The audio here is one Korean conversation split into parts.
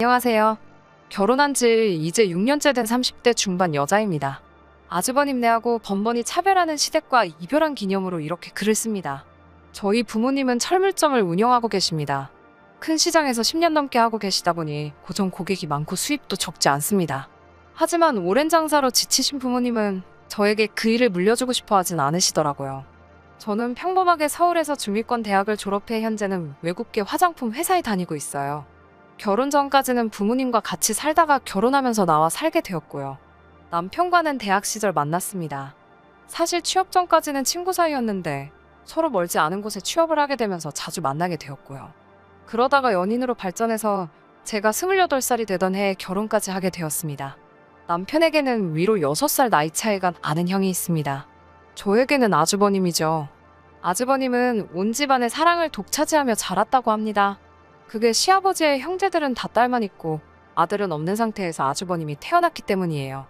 안녕하세요. 결혼한 지 이제 6년째 된 30대 중반 여자입니다. 아주버님네하고 번번이 차별하는 시댁과 이별한 기념으로 이렇게 글을 씁니다. 저희 부모님은 철물점을 운영하고 계십니다. 큰 시장에서 10년 넘게 하고 계시다 보니 고정 고객이 많고 수입도 적지 않습니다. 하지만 오랜 장사로 지치신 부모님은 저에게 그 일을 물려주고 싶어 하진 않으시더라고요. 저는 평범하게 서울에서 중위권 대학을 졸업해 현재는 외국계 화장품 회사에 다니고 있어요. 결혼 전까지는 부모님과 같이 살다가 결혼하면서 나와 살게 되었고요. 남편과는 대학 시절 만났습니다. 사실 취업 전까지는 친구 사이였는데 서로 멀지 않은 곳에 취업을 하게 되면서 자주 만나게 되었고요. 그러다가 연인으로 발전해서 제가 28살이 되던 해에 결혼까지 하게 되었습니다. 남편에게는 위로 6살 나이 차이가 나는 형이 있습니다. 저에게는 아주버님이죠. 아주버님은 온 집안의 사랑을 독차지하며 자랐다고 합니다. 그게 시아버지의 형제들은 다 딸만 있고 아들은 없는 상태에서 아주버님이 태어났기 때문이에요.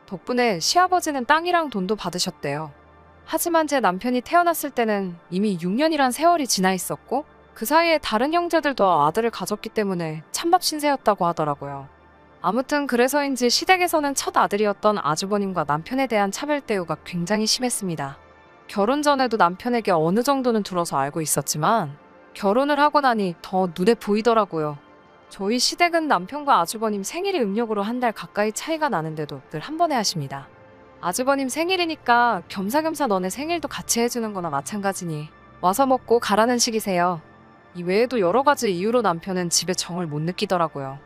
덕분에 시아버지는 땅이랑 돈도 받으셨대요. 하지만 제 남편이 태어났을 때는 이미 6년이란 세월이 지나 있었고 그 사이에 다른 형제들도 아들을 가졌기 때문에 찬밥 신세였다고 하더라고요. 아무튼 그래서인지 시댁에서는 첫 아들이었던 아주버님과 남편에 대한 차별 대우가 굉장히 심했습니다. 결혼 전에도 남편에게 어느 정도는 들어서 알고 있었지만 결혼을 하고 나니 더 눈에 보이더라고요. 저희 시댁은 남편과 아주버님 생일이 음력으로 한 달 가까이 차이가 나는데도 늘 한 번에 하십니다. 아주버님 생일이니까 겸사겸사 너네 생일도 같이 해주는 거나 마찬가지니 와서 먹고 가라는 식이세요. 이 외에도 여러 가지 이유로 남편은 집에 정을 못 느끼더라고요.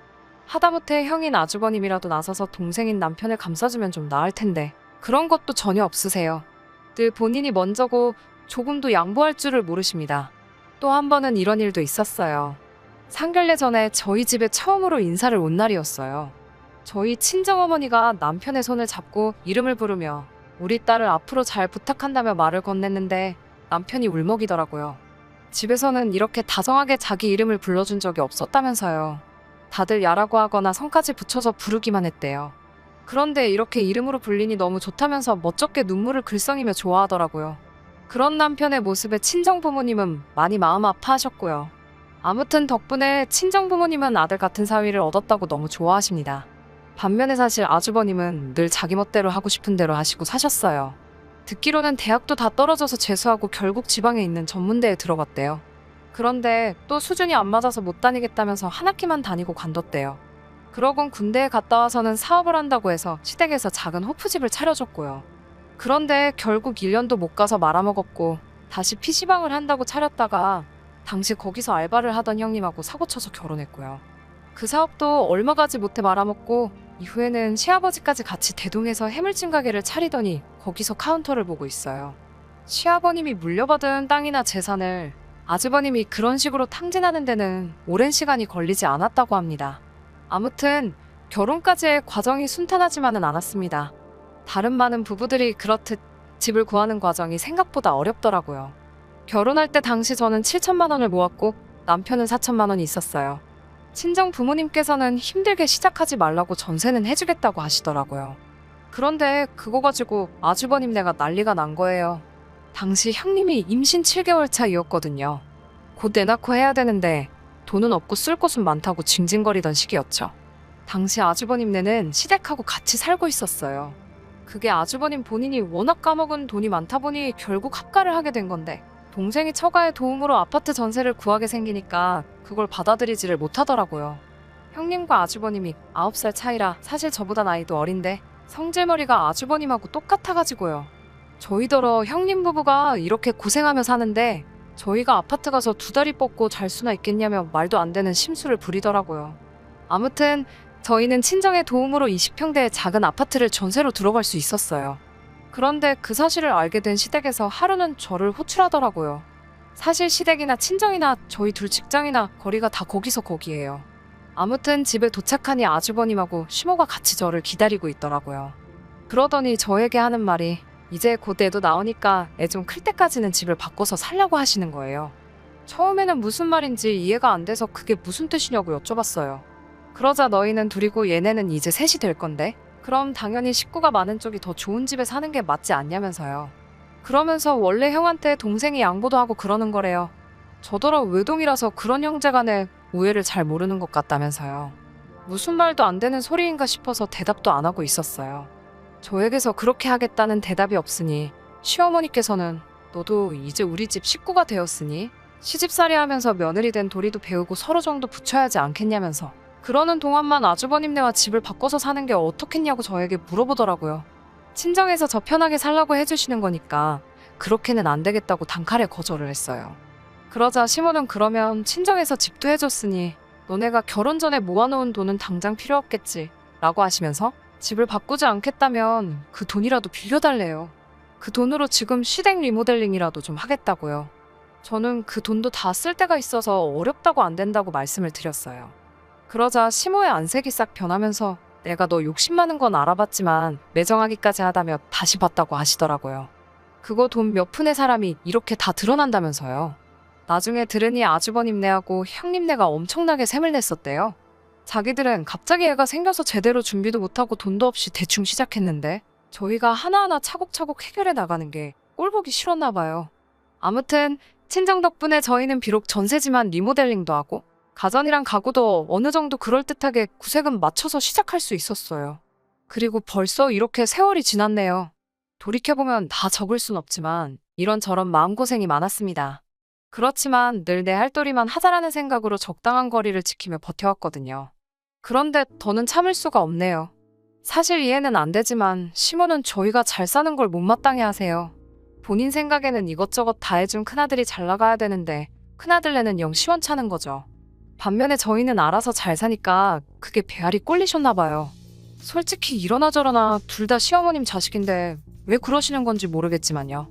하다못해 형인 아주버님이라도 나서서 동생인 남편을 감싸주면 좀 나을 텐데 그런 것도 전혀 없으세요. 늘 본인이 먼저고 조금도 양보할 줄을 모르십니다. 또 한 번은 이런 일도 있었어요. 상견례 전에 저희 집에 처음으로 인사를 온 날이었어요. 저희 친정어머니가 남편의 손을 잡고 이름을 부르며 우리 딸을 앞으로 잘 부탁한다며 말을 건넸는데 남편이 울먹이더라고요. 집에서는 이렇게 다정하게 자기 이름을 불러준 적이 없었다면서요. 다들 야라고 하거나 성까지 붙여서 부르기만 했대요. 그런데 이렇게 이름으로 불리니 너무 좋다면서 멋쩍게 눈물을 글썽이며 좋아하더라고요. 그런 남편의 모습에 친정부모님은 많이 마음 아파하셨고요. 아무튼 덕분에 친정부모님은 아들 같은 사위를 얻었다고 너무 좋아하십니다. 반면에 사실 아주버님은 늘 자기 멋대로 하고 싶은 대로 하시고 사셨어요. 듣기로는 대학도 다 떨어져서 재수하고 결국 지방에 있는 전문대에 들어갔대요. 그런데 또 수준이 안 맞아서 못 다니겠다면서 한 학기만 다니고 관뒀대요. 그러곤 군대에 갔다 와서는 사업을 한다고 해서 시댁에서 작은 호프집을 차려줬고요. 그런데 결국 1년도 못 가서 말아먹었고 다시 PC방을 한다고 차렸다가 당시 거기서 알바를 하던 형님하고 사고쳐서 결혼했고요. 그 사업도 얼마 가지 못해 말아먹고 이후에는 시아버지까지 같이 대동해서 해물찜 가게를 차리더니 거기서 카운터를 보고 있어요. 시아버님이 물려받은 땅이나 재산을 아주버님이 그런 식으로 탕진하는 데는 오랜 시간이 걸리지 않았다고 합니다. 아무튼 결혼까지의 과정이 순탄하지만은 않았습니다. 다른 많은 부부들이 그렇듯 집을 구하는 과정이 생각보다 어렵더라고요. 결혼할 때 당시 저는 7천만 원을 모았고 남편은 4천만 원이 있었어요. 친정 부모님께서는 힘들게 시작하지 말라고 전세는 해주겠다고 하시더라고요. 그런데 그거 가지고 아주버님네가 난리가 난 거예요. 당시 형님이 임신 7개월 차이었거든요. 곧 애 낳고 해야 되는데 돈은 없고 쓸 곳은 많다고 징징거리던 시기였죠. 당시 아주버님네는 시댁하고 같이 살고 있었어요. 그게 아주버님 본인이 워낙 까먹은 돈이 많다 보니 결국 합가를 하게 된 건데 동생이 처가의 도움으로 아파트 전세를 구하게 생기니까 그걸 받아들이지를 못하더라고요. 형님과 아주버님이 9살 차이라 사실 저보다 나이도 어린데 성질머리가 아주버님하고 똑같아가지고요. 저희더러 형님 부부가 이렇게 고생하며 사는데 저희가 아파트 가서 2다리 뻗고 잘 수나 있겠냐며 말도 안 되는 심술을 부리더라고요. 아무튼 저희는 친정의 도움으로 20평대의 작은 아파트를 전세로 들어갈 수 있었어요. 그런데 그 사실을 알게 된 시댁에서 하루는 저를 호출하더라고요. 사실 시댁이나 친정이나 저희 둘 직장이나 거리가 다 거기서 거기예요. 아무튼 집에 도착하니 아주버님하고 시모가 같이 저를 기다리고 있더라고요. 그러더니 저에게 하는 말이 이제 곧 애도 나오니까 애 좀 클 때까지는 집을 바꿔서 살려고 하시는 거예요. 처음에는 무슨 말인지 이해가 안 돼서 그게 무슨 뜻이냐고 여쭤봤어요. 그러자 너희는 둘이고 얘네는 이제 셋이 될 건데 그럼 당연히 식구가 많은 쪽이 더 좋은 집에 사는 게 맞지 않냐면서요. 그러면서 원래 형한테 동생이 양보도 하고 그러는 거래요. 저더러 외동이라서 그런 형제간의 우애를 잘 모르는 것 같다면서요. 무슨 말도 안 되는 소리인가 싶어서 대답도 안 하고 있었어요. 저에게서 그렇게 하겠다는 대답이 없으니 시어머니께서는 너도 이제 우리 집 식구가 되었으니 시집살이 하면서 며느리 된 도리도 배우고 서로 정도 붙여야지 않겠냐면서 그러는 동안만 아주버님네와 집을 바꿔서 사는 게 어떻겠냐고 저에게 물어보더라고요. 친정에서 저 편하게 살라고 해주시는 거니까 그렇게는 안 되겠다고 단칼에 거절을 했어요. 그러자 시모는 그러면 친정에서 집도 해줬으니 너네가 결혼 전에 모아놓은 돈은 당장 필요 없겠지 라고 하시면서 집을 바꾸지 않겠다면 그 돈이라도 빌려달래요. 그 돈으로 지금 시댁 리모델링이라도 좀 하겠다고요. 저는 그 돈도 다 쓸 데가 있어서 어렵다고 안 된다고 말씀을 드렸어요. 그러자 시모의 안색이 싹 변하면서 내가 너 욕심 많은 건 알아봤지만 매정하기까지 하다며 다시 봤다고 하시더라고요. 그거 돈 몇 푼의 사람이 이렇게 다 드러난다면서요. 나중에 들으니 아주버님네하고 형님네가 엄청나게 셈을 냈었대요. 자기들은 갑자기 애가 생겨서 제대로 준비도 못하고 돈도 없이 대충 시작했는데 저희가 하나하나 차곡차곡 해결해 나가는 게 꼴보기 싫었나 봐요. 아무튼 친정 덕분에 저희는 비록 전세지만 리모델링도 하고 가전이랑 가구도 어느 정도 그럴듯하게 구색은 맞춰서 시작할 수 있었어요. 그리고 벌써 이렇게 세월이 지났네요. 돌이켜보면 다 적을 순 없지만 이런저런 마음고생이 많았습니다. 그렇지만 늘 내 할 도리만 하자라는 생각으로 적당한 거리를 지키며 버텨왔거든요. 그런데 더는 참을 수가 없네요. 사실 이해는 안 되지만 시모는 저희가 잘 사는 걸 못마땅해 하세요. 본인 생각에는 이것저것 다 해준 큰아들이 잘 나가야 되는데 큰아들네는 영 시원찮은 거죠. 반면에 저희는 알아서 잘 사니까 그게 배알이 꼴리셨나 봐요. 솔직히 이러나 저러나 둘 다 시어머님 자식인데 왜 그러시는 건지 모르겠지만요.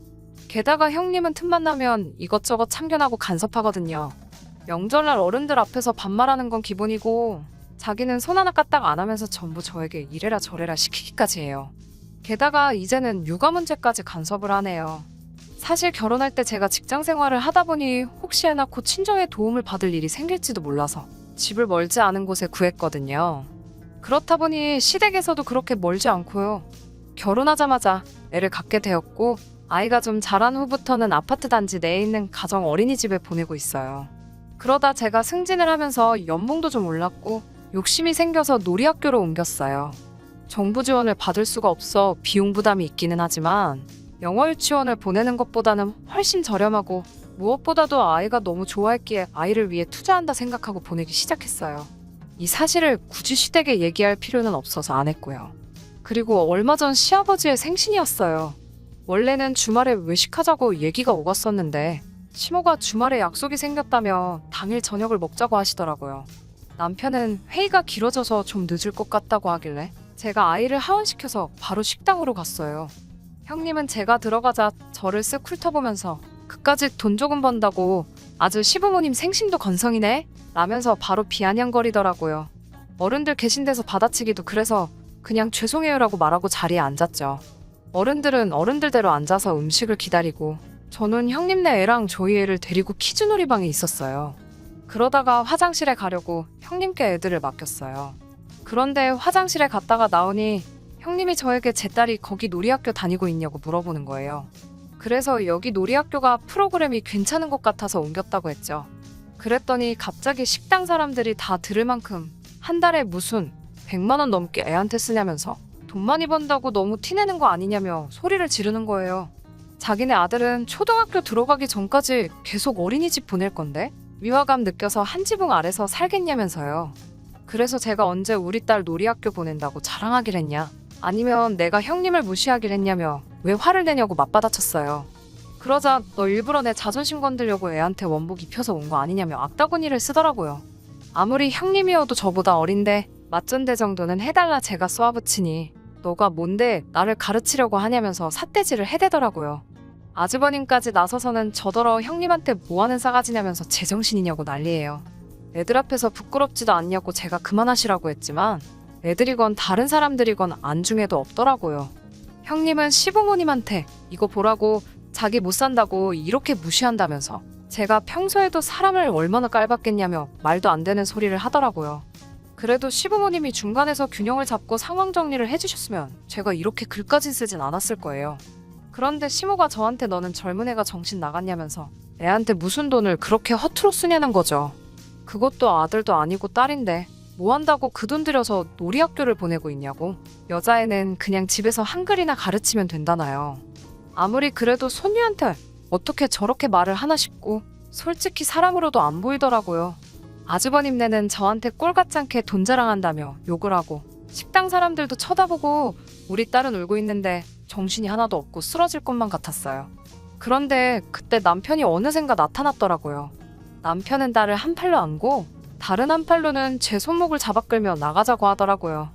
게다가 형님은 틈만 나면 이것저것 참견하고 간섭하거든요. 명절날 어른들 앞에서 반말하는 건 기본이고 자기는 손 하나 까딱 안 하면서 전부 저에게 이래라 저래라 시키기까지 해요. 게다가 이제는 육아 문제까지 간섭을 하네요. 사실 결혼할 때 제가 직장 생활을 하다 보니 혹시 애 낳고 친정의 도움을 받을 일이 생길지도 몰라서 집을 멀지 않은 곳에 구했거든요. 그렇다 보니 시댁에서도 그렇게 멀지 않고요. 결혼하자마자 애를 갖게 되었고 아이가 좀 자란 후부터는 아파트 단지 내에 있는 가정 어린이집에 보내고 있어요. 그러다 제가 승진을 하면서 연봉도 좀 올랐고 욕심이 생겨서 놀이학교로 옮겼어요. 정부 지원을 받을 수가 없어 비용 부담이 있기는 하지만 영어 유치원을 보내는 것보다는 훨씬 저렴하고 무엇보다도 아이가 너무 좋아했기에 아이를 위해 투자한다 생각하고 보내기 시작했어요. 이 사실을 굳이 시댁에 얘기할 필요는 없어서 안 했고요. 그리고 얼마 전 시아버지의 생신이었어요. 원래는 주말에 외식하자고 얘기가 오갔었는데 시모가 주말에 약속이 생겼다며 당일 저녁을 먹자고 하시더라고요. 남편은 회의가 길어져서 좀 늦을 것 같다고 하길래 제가 아이를 하원시켜서 바로 식당으로 갔어요. 형님은 제가 들어가자 저를 쓱 훑어보면서 그까짓 돈 조금 번다고 아주 시부모님 생신도 건성이네? 라면서 바로 비아냥거리더라고요. 어른들 계신 데서 받아치기도 그래서 그냥 죄송해요라고 말하고 자리에 앉았죠. 어른들은 어른들대로 앉아서 음식을 기다리고 저는 형님네 애랑 저희 애를 데리고 키즈놀이방에 있었어요. 그러다가 화장실에 가려고 형님께 애들을 맡겼어요. 그런데 화장실에 갔다가 나오니 형님이 저에게 제 딸이 거기 놀이학교 다니고 있냐고 물어보는 거예요. 그래서 여기 놀이학교가 프로그램이 괜찮은 것 같아서 옮겼다고 했죠. 그랬더니 갑자기 식당 사람들이 다 들을 만큼 한 달에 무슨 100만 원 넘게 애한테 쓰냐면서 돈 많이 번다고 너무 티내는 거 아니냐며 소리를 지르는 거예요. 자기네 아들은 초등학교 들어가기 전까지 계속 어린이집 보낼 건데 위화감 느껴서 한 지붕 아래서 살겠냐면서요. 그래서 제가 언제 우리 딸 놀이학교 보낸다고 자랑하길 했냐, 아니면 내가 형님을 무시하길 했냐며 왜 화를 내냐고 맞받아쳤어요. 그러자 너 일부러 내 자존심 건들려고 애한테 원복 입혀서 온 거 아니냐며 악다구니를 쓰더라고요. 아무리 형님이어도 저보다 어린데 맞전대 정도는 해달라 제가 쏘아붙이니 너가 뭔데 나를 가르치려고 하냐면서 삿대질을 해대더라고요. 아주버님까지 나서서는 저더러 형님한테 뭐하는 싸가지냐면서 제정신이냐고 난리예요. 애들 앞에서 부끄럽지도 않냐고 제가 그만하시라고 했지만 애들이건 다른 사람들이건 안중에도 없더라고요. 형님은 시부모님한테 이거 보라고 자기 못 산다고 이렇게 무시한다면서 제가 평소에도 사람을 얼마나 깔봤겠냐며 말도 안 되는 소리를 하더라고요. 그래도 시부모님이 중간에서 균형을 잡고 상황 정리를 해주셨으면 제가 이렇게 글까지 쓰진 않았을 거예요. 그런데 시모가 저한테 너는 젊은 애가 정신 나갔냐면서 애한테 무슨 돈을 그렇게 허투루 쓰냐는 거죠. 그것도 아들도 아니고 딸인데 뭐 한다고 그 돈 들여서 놀이학교를 보내고 있냐고. 여자애는 그냥 집에서 한글이나 가르치면 된다나요. 아무리 그래도 손녀한테 어떻게 저렇게 말을 하나 싶고 솔직히 사람으로도 안 보이더라고요. 아주버님네는 저한테 꼴 같지 않게 돈 자랑한다며 욕을 하고 식당 사람들도 쳐다보고 우리 딸은 울고 있는데 정신이 하나도 없고 쓰러질 것만 같았어요. 그런데 그때 남편이 어느샌가 나타났더라고요. 남편은 딸을 한 팔로 안고 다른 한 팔로는 제 손목을 잡아 끌며 나가자고 하더라고요.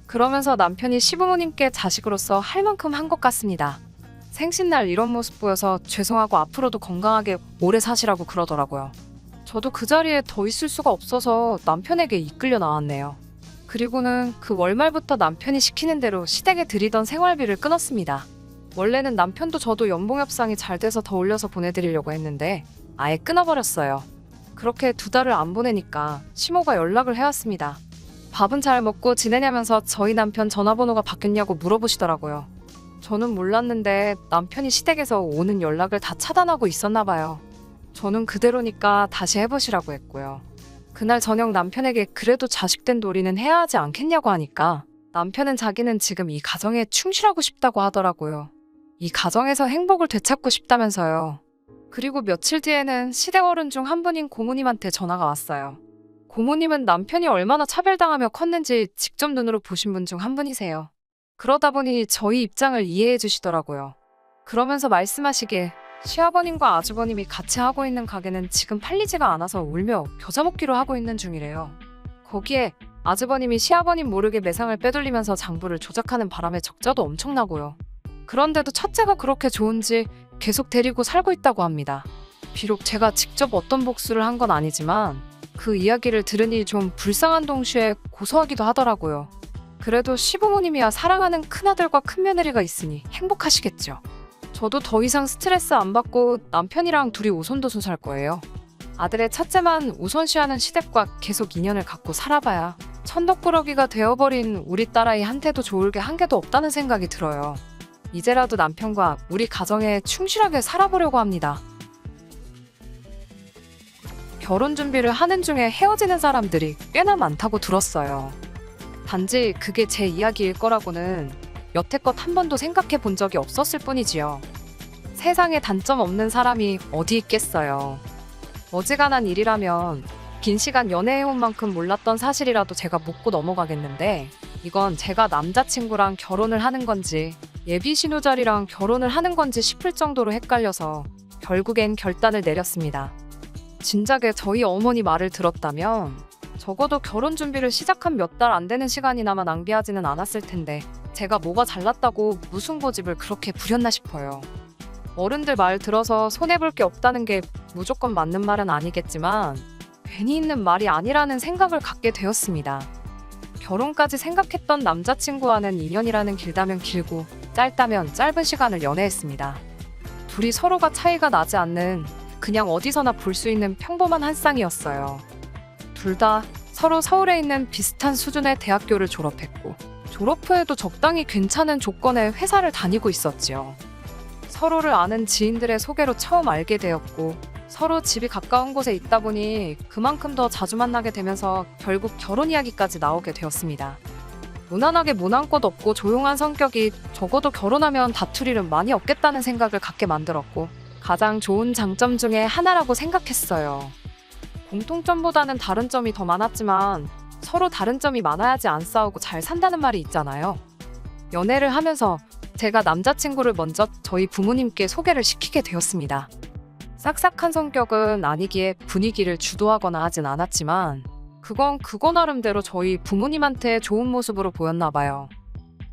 그러면서 남편이 시부모님께 자식으로서 할 만큼 한 것 같습니다. 생신날 이런 모습 보여서 죄송하고 앞으로도 건강하게 오래 사시라고 그러더라고요. 저도 그 자리에 더 있을 수가 없어서 남편에게 이끌려 나왔네요. 그리고는 그 월말부터 남편이 시키는 대로 시댁에 드리던 생활비를 끊었습니다. 원래는 남편도 저도 연봉 협상이 잘 돼서 더 올려서 보내드리려고 했는데 아예 끊어버렸어요. 그렇게 2달을 안 보내니까 시모가 연락을 해왔습니다. 밥은 잘 먹고 지내냐면서 저희 남편 전화번호가 바뀌었냐고 물어보시더라고요. 저는 몰랐는데 남편이 시댁에서 오는 연락을 다 차단하고 있었나 봐요. 저는 그대로니까 다시 해보시라고 했고요. 그날 저녁 남편에게 그래도 자식된 도리는 해야 하지 않겠냐고 하니까 남편은 자기는 지금 이 가정에 충실하고 싶다고 하더라고요. 이 가정에서 행복을 되찾고 싶다면서요. 그리고 며칠 뒤에는 시댁 어른 중 한 분인 고모님한테 전화가 왔어요. 고모님은 남편이 얼마나 차별당하며 컸는지 직접 눈으로 보신 분 중 한 분이세요. 그러다 보니 저희 입장을 이해해 주시더라고요. 그러면서 말씀하시길 시아버님과 아주버님이 같이 하고 있는 가게는 지금 팔리지가 않아서 울며 겨자 먹기로 하고 있는 중이래요. 거기에 아주버님이 시아버님 모르게 매상을 빼돌리면서 장부를 조작하는 바람에 적자도 엄청나고요. 그런데도 첫째가 그렇게 좋은지 계속 데리고 살고 있다고 합니다. 비록 제가 직접 어떤 복수를 한 건 아니지만 그 이야기를 들으니 좀 불쌍한 동시에 고소하기도 하더라고요. 그래도 시부모님이야 사랑하는 큰아들과 큰며느리가 있으니 행복하시겠죠. 저도 더 이상 스트레스 안 받고 남편이랑 둘이 오손도손 살 거예요. 아들의 첫째만 우선시하는 시댁과 계속 인연을 갖고 살아봐야 천덕꾸러기가 되어버린 우리 딸아이 한테도 좋을 게 한 개도 없다는 생각이 들어요. 이제라도 남편과 우리 가정에 충실하게 살아보려고 합니다. 결혼 준비를 하는 중에 헤어지는 사람들이 꽤나 많다고 들었어요. 단지 그게 제 이야기일 거라고는 여태껏 한 번도 생각해 본 적이 없었을 뿐이지요. 세상에 단점 없는 사람이 어디 있겠어요. 어지간한 일이라면 긴 시간 연애해온 만큼 몰랐던 사실이라도 제가 묻고 넘어가겠는데 이건 제가 남자친구랑 결혼을 하는 건지 예비 신우자리랑 결혼을 하는 건지 싶을 정도로 헷갈려서 결국엔 결단을 내렸습니다. 진작에 저희 어머니 말을 들었다면 적어도 결혼 준비를 시작한 몇 달 안 되는 시간이나마 낭비하지는 않았을 텐데 제가 뭐가 잘났다고 무슨 고집을 그렇게 부렸나 싶어요. 어른들 말 들어서 손해볼 게 없다는 게 무조건 맞는 말은 아니겠지만 괜히 있는 말이 아니라는 생각을 갖게 되었습니다. 결혼까지 생각했던 남자친구와는 인연이라는 길다면 길고 짧다면 짧은 시간을 연애했습니다. 둘이 서로가 차이가 나지 않는 그냥 어디서나 볼 수 있는 평범한 한 쌍이었어요. 둘 다 서로 서울에 있는 비슷한 수준의 대학교를 졸업했고 졸업 후에도 적당히 괜찮은 조건의 회사를 다니고 있었지요. 서로를 아는 지인들의 소개로 처음 알게 되었고 서로 집이 가까운 곳에 있다 보니 그만큼 더 자주 만나게 되면서 결국 결혼 이야기까지 나오게 되었습니다. 무난하게 모난 것 없고 조용한 성격이 적어도 결혼하면 다툴 일은 많이 없겠다는 생각을 갖게 만들었고 가장 좋은 장점 중에 하나라고 생각했어요. 공통점보다는 다른 점이 더 많았지만 서로 다른 점이 많아야지 안 싸우고 잘 산다는 말이 있잖아요. 연애를 하면서 제가 남자친구를 먼저 저희 부모님께 소개를 시키게 되었습니다. 싹싹한 성격은 아니기에 분위기를 주도하거나 하진 않았지만 그건 그거 나름대로 저희 부모님한테 좋은 모습으로 보였나 봐요.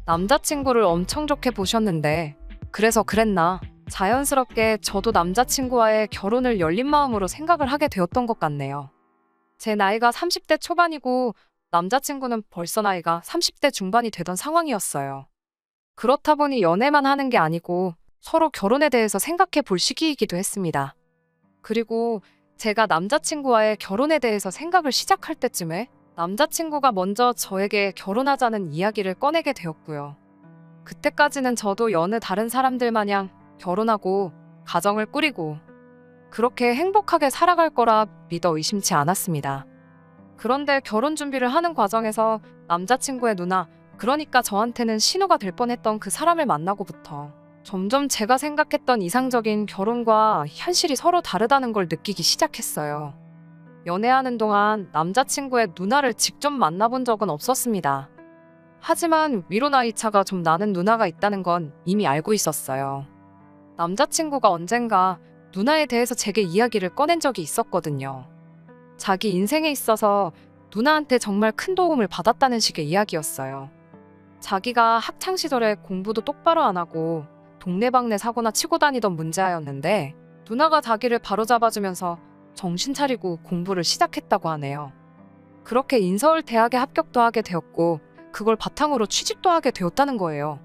남자친구를 엄청 좋게 보셨는데 그래서 그랬나 자연스럽게 저도 남자친구와의 결혼을 열린 마음으로 생각을 하게 되었던 것 같네요. 제 나이가 30대 초반이고 남자친구는 벌써 나이가 30대 중반이 되던 상황이었어요. 그렇다 보니 연애만 하는 게 아니고 서로 결혼에 대해서 생각해 볼 시기이기도 했습니다. 그리고 제가 남자친구와의 결혼에 대해서 생각을 시작할 때쯤에 남자친구가 먼저 저에게 결혼하자는 이야기를 꺼내게 되었고요. 그때까지는 저도 여느 다른 사람들 마냥 결혼하고 가정을 꾸리고 그렇게 행복하게 살아갈 거라 믿어 의심치 않았습니다. 그런데 결혼 준비를 하는 과정에서 남자친구의 누나, 그러니까 저한테는 신호가 될 뻔했던 그 사람을 만나고부터 점점 제가 생각했던 이상적인 결혼과 현실이 서로 다르다는 걸 느끼기 시작했어요. 연애하는 동안 남자친구의 누나를 직접 만나본 적은 없었습니다. 하지만 위로 나이 차가 좀 나는 누나가 있다는 건 이미 알고 있었어요. 남자친구가 언젠가 누나에 대해서 제게 이야기를 꺼낸 적이 있었거든요. 자기 인생에 있어서 누나한테 정말 큰 도움을 받았다는 식의 이야기였어요. 자기가 학창시절에 공부도 똑바로 안 하고 동네방네 사고나 치고 다니던 문제아였는데 누나가 자기를 바로잡아주면서 정신 차리고 공부를 시작했다고 하네요. 그렇게 인서울 대학에 합격도 하게 되었고 그걸 바탕으로 취직도 하게 되었다는 거예요.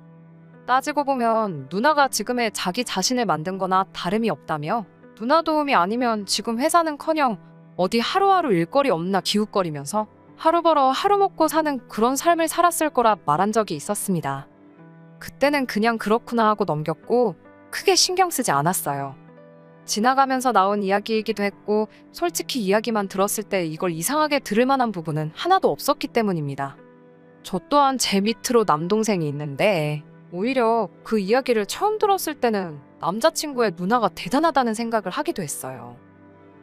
따지고 보면 누나가 지금의 자기 자신을 만든 거나 다름이 없다며 누나 도움이 아니면 지금 회사는커녕 어디 하루하루 일거리 없나 기웃거리면서 하루 벌어 하루 먹고 사는 그런 삶을 살았을 거라 말한 적이 있었습니다. 그때는 그냥 그렇구나 하고 넘겼고 크게 신경 쓰지 않았어요. 지나가면서 나온 이야기이기도 했고 솔직히 이야기만 들었을 때 이걸 이상하게 들을 만한 부분은 하나도 없었기 때문입니다. 저 또한 제 밑으로 남동생이 있는데 오히려 그 이야기를 처음 들었을 때는 남자친구의 누나가 대단하다는 생각을 하기도 했어요.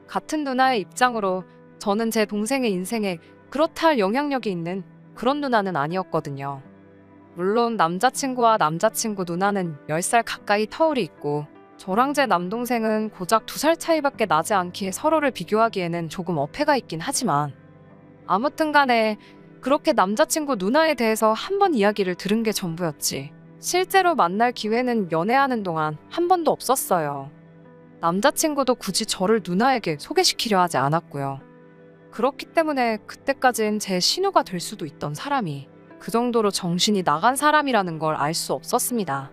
같은 누나의 입장으로 저는 제 동생의 인생에 그렇다 할 영향력이 있는 그런 누나는 아니었거든요. 물론 남자친구와 남자친구 누나는 10살 가까이 터울이 있고 저랑 제 남동생은 고작 2살 차이밖에 나지 않기에 서로를 비교하기에는 조금 어폐가 있긴 하지만 아무튼 간에 그렇게 남자친구 누나에 대해서 한 번 이야기를 들은 게 전부였지 실제로 만날 기회는 연애하는 동안 한 번도 없었어요. 남자친구도 굳이 저를 누나에게 소개시키려 하지 않았고요. 그렇기 때문에 그때까진 제 신우가 될 수도 있던 사람이 그 정도로 정신이 나간 사람이라는 걸 알 수 없었습니다.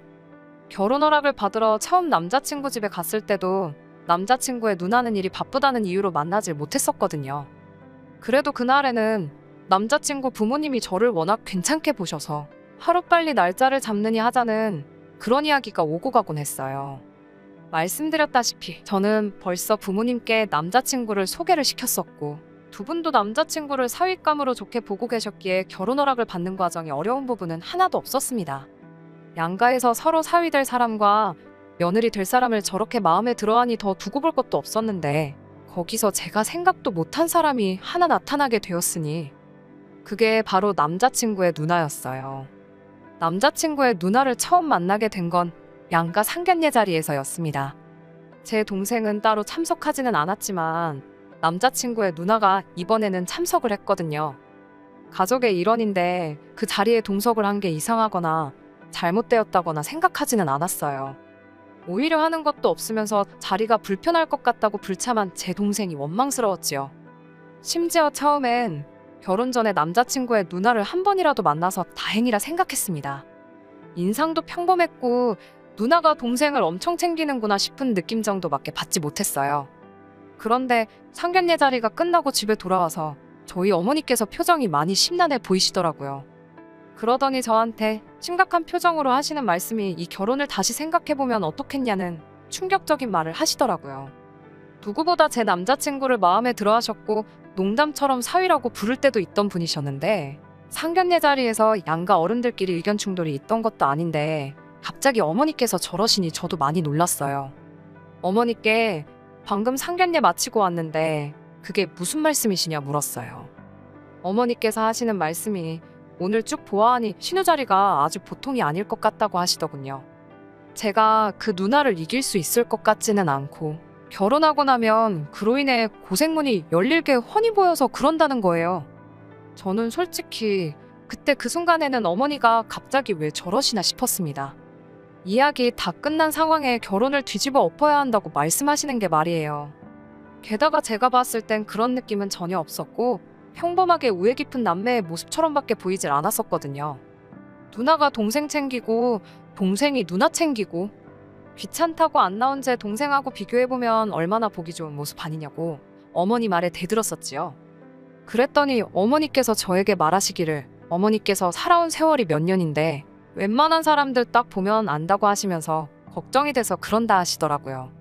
결혼 허락을 받으러 처음 남자친구 집에 갔을 때도 남자친구의 누나는 일이 바쁘다는 이유로 만나질 못했었거든요. 그래도 그날에는 남자친구 부모님이 저를 워낙 괜찮게 보셔서 하루빨리 날짜를 잡느니 하자는 그런 이야기가 오고 가곤 했어요. 말씀드렸다시피 저는 벌써 부모님께 남자친구를 소개를 시켰었고 두 분도 남자친구를 사윗감으로 좋게 보고 계셨기에 결혼 허락을 받는 과정에 어려운 부분은 하나도 없었습니다. 양가에서 서로 사위될 사람과 며느리 될 사람을 저렇게 마음에 들어하니 더 두고 볼 것도 없었는데 거기서 제가 생각도 못한 사람이 하나 나타나게 되었으니 그게 바로 남자친구의 누나였어요. 남자친구의 누나를 처음 만나게 된 건 양가 상견례 자리에서였습니다. 제 동생은 따로 참석하지는 않았지만 남자친구의 누나가 이번에는 참석을 했거든요. 가족의 일원인데 그 자리에 동석을 한 게 이상하거나 잘못되었다거나 생각하지는 않았어요. 오히려 하는 것도 없으면서 자리가 불편할 것 같다고 불참한 제 동생이 원망스러웠지요. 심지어 처음엔 결혼 전에 남자친구의 누나를 한 번이라도 만나서 다행이라 생각했습니다. 인상도 평범했고 누나가 동생을 엄청 챙기는구나 싶은 느낌 정도밖에 받지 못했어요. 그런데 상견례 자리가 끝나고 집에 돌아와서 저희 어머니께서 표정이 많이 심란해 보이시더라고요. 그러더니 저한테 심각한 표정으로 하시는 말씀이 이 결혼을 다시 생각해보면 어떻겠냐는 충격적인 말을 하시더라고요. 누구보다 제 남자친구를 마음에 들어 하셨고 농담처럼 사위라고 부를 때도 있던 분이셨는데 상견례 자리에서 양가 어른들끼리 의견 충돌이 있던 것도 아닌데 갑자기 어머니께서 저러시니 저도 많이 놀랐어요. 어머니께 방금 상견례 마치고 왔는데 그게 무슨 말씀이시냐 물었어요. 어머니께서 하시는 말씀이 오늘 쭉 보아하니 신우 자리가 아주 보통이 아닐 것 같다고 하시더군요. 제가 그 누나를 이길 수 있을 것 같지는 않고 결혼하고 나면 그로 인해 고생문이 열릴 게 훤히 보여서 그런다는 거예요. 저는 솔직히 그때 그 순간에는 어머니가 갑자기 왜 저러시나 싶었습니다. 이야기 다 끝난 상황에 결혼을 뒤집어 엎어야 한다고 말씀하시는 게 말이에요. 게다가 제가 봤을 땐 그런 느낌은 전혀 없었고 평범하게 우애 깊은 남매의 모습처럼밖에 보이질 않았었거든요. 누나가 동생 챙기고 동생이 누나 챙기고 귀찮다고 안 나온 제 동생하고 비교해보면 얼마나 보기 좋은 모습 아니냐고 어머니 말에 대들었었지요. 그랬더니 어머니께서 저에게 말하시기를 어머니께서 살아온 세월이 몇 년인데 웬만한 사람들 딱 보면 안다고 하시면서 걱정이 돼서 그런다 하시더라고요.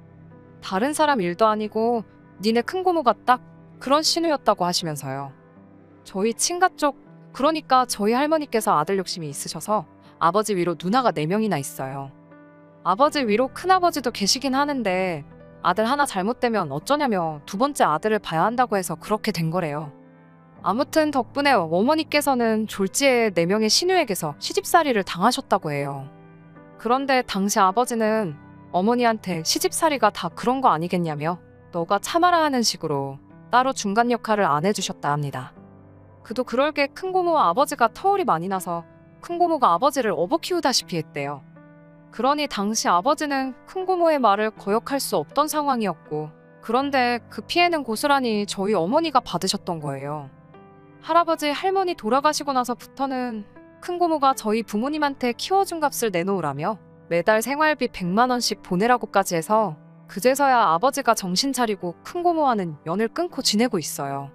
다른 사람 일도 아니고 니네 큰고모가 딱 그런 신우였다고 하시면서요. 저희 친가 쪽, 그러니까 저희 할머니께서 아들 욕심이 있으셔서 아버지 위로 누나가 4명이나 있어요. 아버지 위로 큰아버지도 계시긴 하는데 아들 하나 잘못되면 어쩌냐며 2번째 아들을 봐야 한다고 해서 그렇게 된 거래요. 아무튼 덕분에 어머니께서는 졸지에 4명의 시누에게서 시집살이를 당하셨다고 해요. 그런데 당시 아버지는 어머니한테 시집살이가 다 그런 거 아니겠냐며 너가 참아라 하는 식으로 따로 중간 역할을 안 해주셨다 합니다. 그도 그럴 게 큰고모와 아버지가 터울이 많이 나서 큰고모가 아버지를 업어키우다시피 했대요. 그러니 당시 아버지는 큰고모의 말을 거역할 수 없던 상황이었고, 그런데 그 피해는 고스란히 저희 어머니가 받으셨던 거예요. 할아버지 할머니 돌아가시고 나서부터는 큰고모가 저희 부모님한테 키워준 값을 내놓으라며 매달 생활비 100만 원씩 보내라고까지 해서 그제서야 아버지가 정신 차리고 큰고모와는 연을 끊고 지내고 있어요.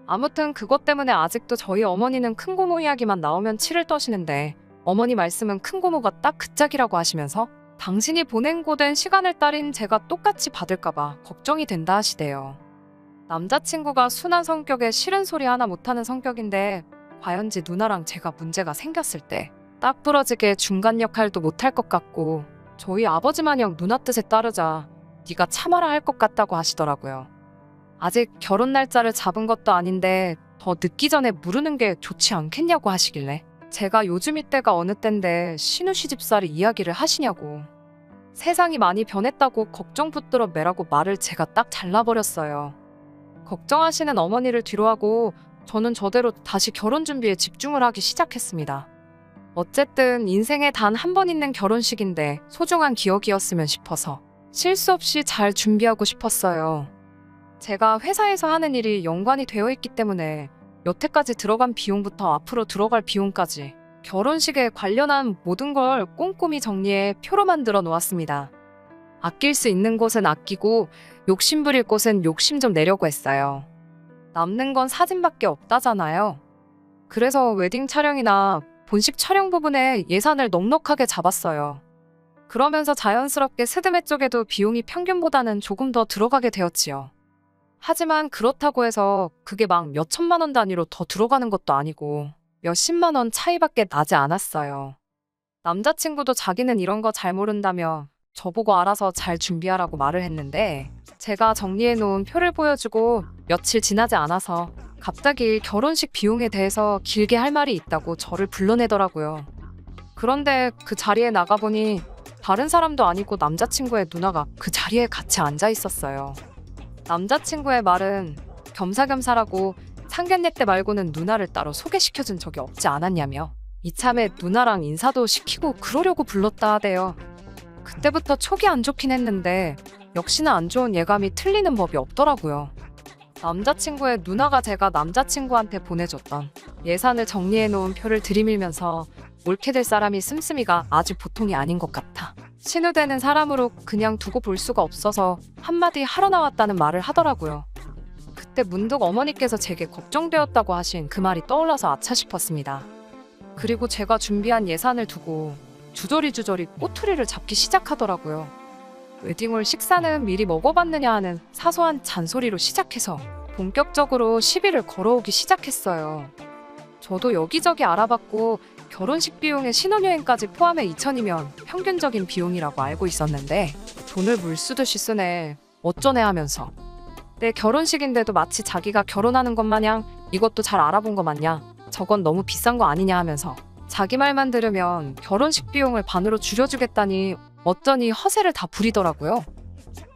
아무튼 그것 때문에 아직도 저희 어머니는 큰고모 이야기만 나오면 치를 떠시는데 어머니 말씀은 큰고모가 딱 그 짝이라고 하시면서 당신이 보낸 고된 시간을 딸인 제가 똑같이 받을까봐 걱정이 된다 하시대요. 남자친구가 순한 성격에 싫은 소리 하나 못하는 성격인데 과연지 누나랑 제가 문제가 생겼을 때 딱 부러지게 중간 역할도 못할 것 같고 저희 아버지 마냥 누나 뜻에 따르자 네가 참아라 할 것 같다고 하시더라고요. 아직 결혼 날짜를 잡은 것도 아닌데 더 늦기 전에 무르는 게 좋지 않겠냐고 하시길래 제가 요즘 이때가 어느 때인데 신우 시집살이 이야기를 하시냐고. 세상이 많이 변했다고 걱정 붙들어 매라고 말을 제가 딱 잘라버렸어요. 걱정하시는 어머니를 뒤로하고 저는 저대로 다시 결혼 준비에 집중을 하기 시작했습니다. 어쨌든 인생에 단 한 번 있는 결혼식인데 소중한 기억이었으면 싶어서 실수 없이 잘 준비하고 싶었어요. 제가 회사에서 하는 일이 연관이 되어 있기 때문에 여태까지 들어간 비용부터 앞으로 들어갈 비용까지 결혼식에 관련한 모든 걸 꼼꼼히 정리해 표로 만들어 놓았습니다. 아낄 수 있는 곳은 아끼고 욕심부릴 곳은 욕심 좀 내려고 했어요. 남는 건 사진밖에 없다잖아요. 그래서 웨딩 촬영이나 본식 촬영 부분에 예산을 넉넉하게 잡았어요. 그러면서 자연스럽게 스드메 쪽에도 비용이 평균보다는 조금 더 들어가게 되었지요. 하지만 그렇다고 해서 그게 막 몇천만 원 단위로 더 들어가는 것도 아니고 몇십만 원 차이밖에 나지 않았어요. 남자친구도 자기는 이런 거 잘 모른다며 저보고 알아서 잘 준비하라고 말을 했는데 제가 정리해놓은 표를 보여주고 며칠 지나지 않아서 갑자기 결혼식 비용에 대해서 길게 할 말이 있다고 저를 불러내더라고요. 그런데 그 자리에 나가보니 다른 사람도 아니고 남자친구의 누나가 그 자리에 같이 앉아 있었어요. 남자친구의 말은 겸사겸사라고 상견례 때 말고는 누나를 따로 소개시켜준 적이 없지 않았냐며 이참에 누나랑 인사도 시키고 그러려고 불렀다 하대요. 그때부터 촉이 안 좋긴 했는데 역시나 안 좋은 예감이 틀리는 법이 없더라고요. 남자친구의 누나가 제가 남자친구한테 보내줬던 예산을 정리해놓은 표를 들이밀면서 옳게 될 사람이 씀씀이가 아주 보통이 아닌 것 같아. 신우되는 사람으로 그냥 두고 볼 수가 없어서 한마디 하러 나왔다는 말을 하더라고요. 그때 문득 어머니께서 제게 걱정되었다고 하신 그 말이 떠올라서 아차 싶었습니다. 그리고 제가 준비한 예산을 두고 주저리 꼬투리를 잡기 시작하더라고요. 웨딩홀 식사는 미리 먹어봤느냐 하는 사소한 잔소리로 시작해서 본격적으로 시비를 걸어오기 시작했어요. 저도 여기저기 알아봤고 결혼식 비용에 신혼여행까지 포함해 2천이면 평균적인 비용이라고 알고 있었는데 돈을 물쓰듯이 쓰네 어쩌네 하면서 내 결혼식인데도 마치 자기가 결혼하는 것 마냥 이것도 잘 알아본 것 마냥 저건 너무 비싼 거 아니냐 하면서 자기 말만 들으면 결혼식 비용을 반으로 줄여주겠다니 어쩌니 허세를 다 부리더라고요.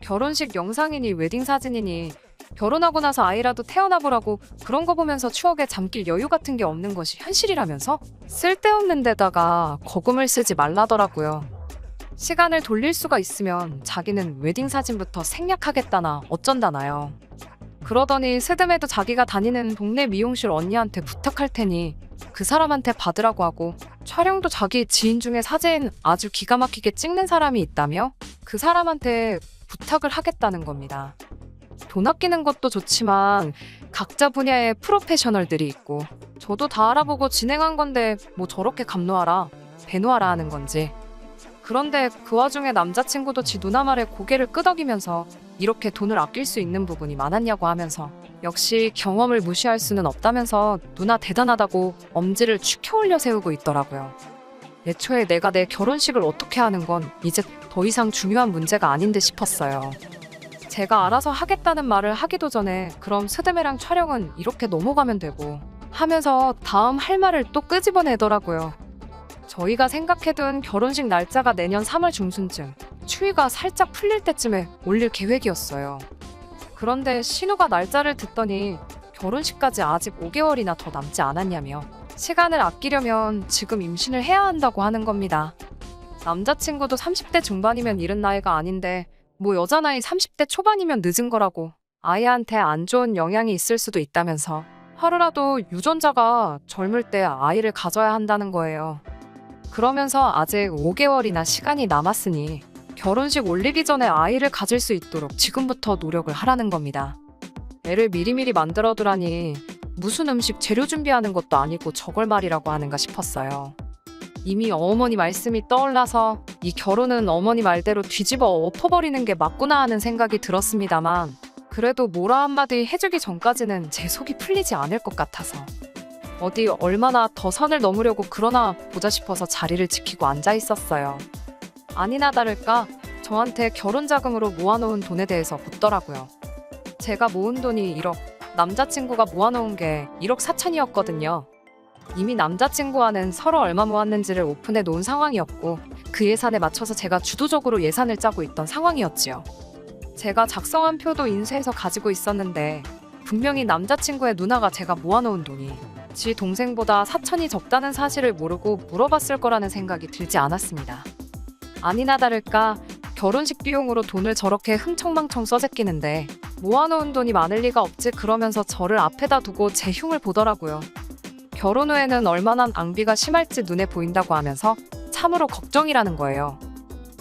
결혼식 영상이니 웨딩 사진이니 결혼하고 나서 아이라도 태어나보라고 그런 거 보면서 추억에 잠길 여유 같은 게 없는 것이 현실이라면서 쓸데없는 데다가 거금을 쓰지 말라더라고요. 시간을 돌릴 수가 있으면 자기는 웨딩 사진부터 생략하겠다나 어쩐다나요. 그러더니 스드메도 자기가 다니는 동네 미용실 언니한테 부탁할 테니 그 사람한테 받으라고 하고 촬영도 자기 지인 중에 사진 아주 기가 막히게 찍는 사람이 있다며 그 사람한테 부탁을 하겠다는 겁니다. 돈 아끼는 것도 좋지만 각자 분야의 프로페셔널들이 있고 저도 다 알아보고 진행한 건데 뭐 저렇게 값 놓아라 배 놓아라 하는 건지 그런데 그 와중에 남자친구도 지 누나 말에 고개를 끄덕이면서 이렇게 돈을 아낄 수 있는 부분이 많았냐고 하면서 역시 경험을 무시할 수는 없다면서 누나 대단하다고 엄지를 축혀 올려 세우고 있더라고요. 애초에 내가 내 결혼식을 어떻게 하는 건 이제 더 이상 중요한 문제가 아닌 듯 싶었어요. 제가 알아서 하겠다는 말을 하기도 전에 그럼 스드메랑 촬영은 이렇게 넘어가면 되고 하면서 다음 할 말을 또 끄집어내더라고요. 저희가 생각해둔 결혼식 날짜가 내년 3월 중순쯤 추위가 살짝 풀릴 때쯤에 올릴 계획이었어요. 그런데 신우가 날짜를 듣더니 결혼식까지 아직 5개월이나 더 남지 않았냐며 시간을 아끼려면 지금 임신을 해야 한다고 하는 겁니다. 남자친구도 30대 중반이면 이른 나이가 아닌데 뭐 여자 나이 30대 초반이면 늦은 거라고 아이한테 안 좋은 영향이 있을 수도 있다면서 하루라도 유전자가 젊을 때 아이를 가져야 한다는 거예요. 그러면서 아직 5개월이나 시간이 남았으니 결혼식 올리기 전에 아이를 가질 수 있도록 지금부터 노력을 하라는 겁니다. 애를 미리미리 만들어두라니 무슨 음식 재료 준비하는 것도 아니고 저걸 말이라고 하는가 싶었어요. 이미 어머니 말씀이 떠올라서 이 결혼은 어머니 말대로 뒤집어 엎어버리는 게 맞구나 하는 생각이 들었습니다만 그래도 뭐라 한마디 해주기 전까지는 제 속이 풀리지 않을 것 같아서 어디 얼마나 더 선을 넘으려고 그러나 보자 싶어서 자리를 지키고 앉아 있었어요. 아니나 다를까 저한테 결혼 자금으로 모아놓은 돈에 대해서 묻더라고요. 제가 모은 돈이 1억, 남자친구가 모아놓은 게 1억 4천이었거든요. 이미 남자친구와는 서로 얼마 모았는지를 오픈해 놓은 상황이었고 그 예산에 맞춰서 제가 주도적으로 예산을 짜고 있던 상황이었지요. 제가 작성한 표도 인쇄해서 가지고 있었는데 분명히 남자친구의 누나가 제가 모아놓은 돈이 지 동생보다 4천이 적다는 사실을 모르고 물어봤을 거라는 생각이 들지 않았습니다. 아니나 다를까 결혼식 비용으로 돈을 저렇게 흥청망청 써제끼는데 모아놓은 돈이 많을 리가 없지 그러면서 저를 앞에다 두고 제 흉을 보더라고요. 결혼 후에는 얼마나 낭비가 심할지 눈에 보인다고 하면서 참으로 걱정이라는 거예요.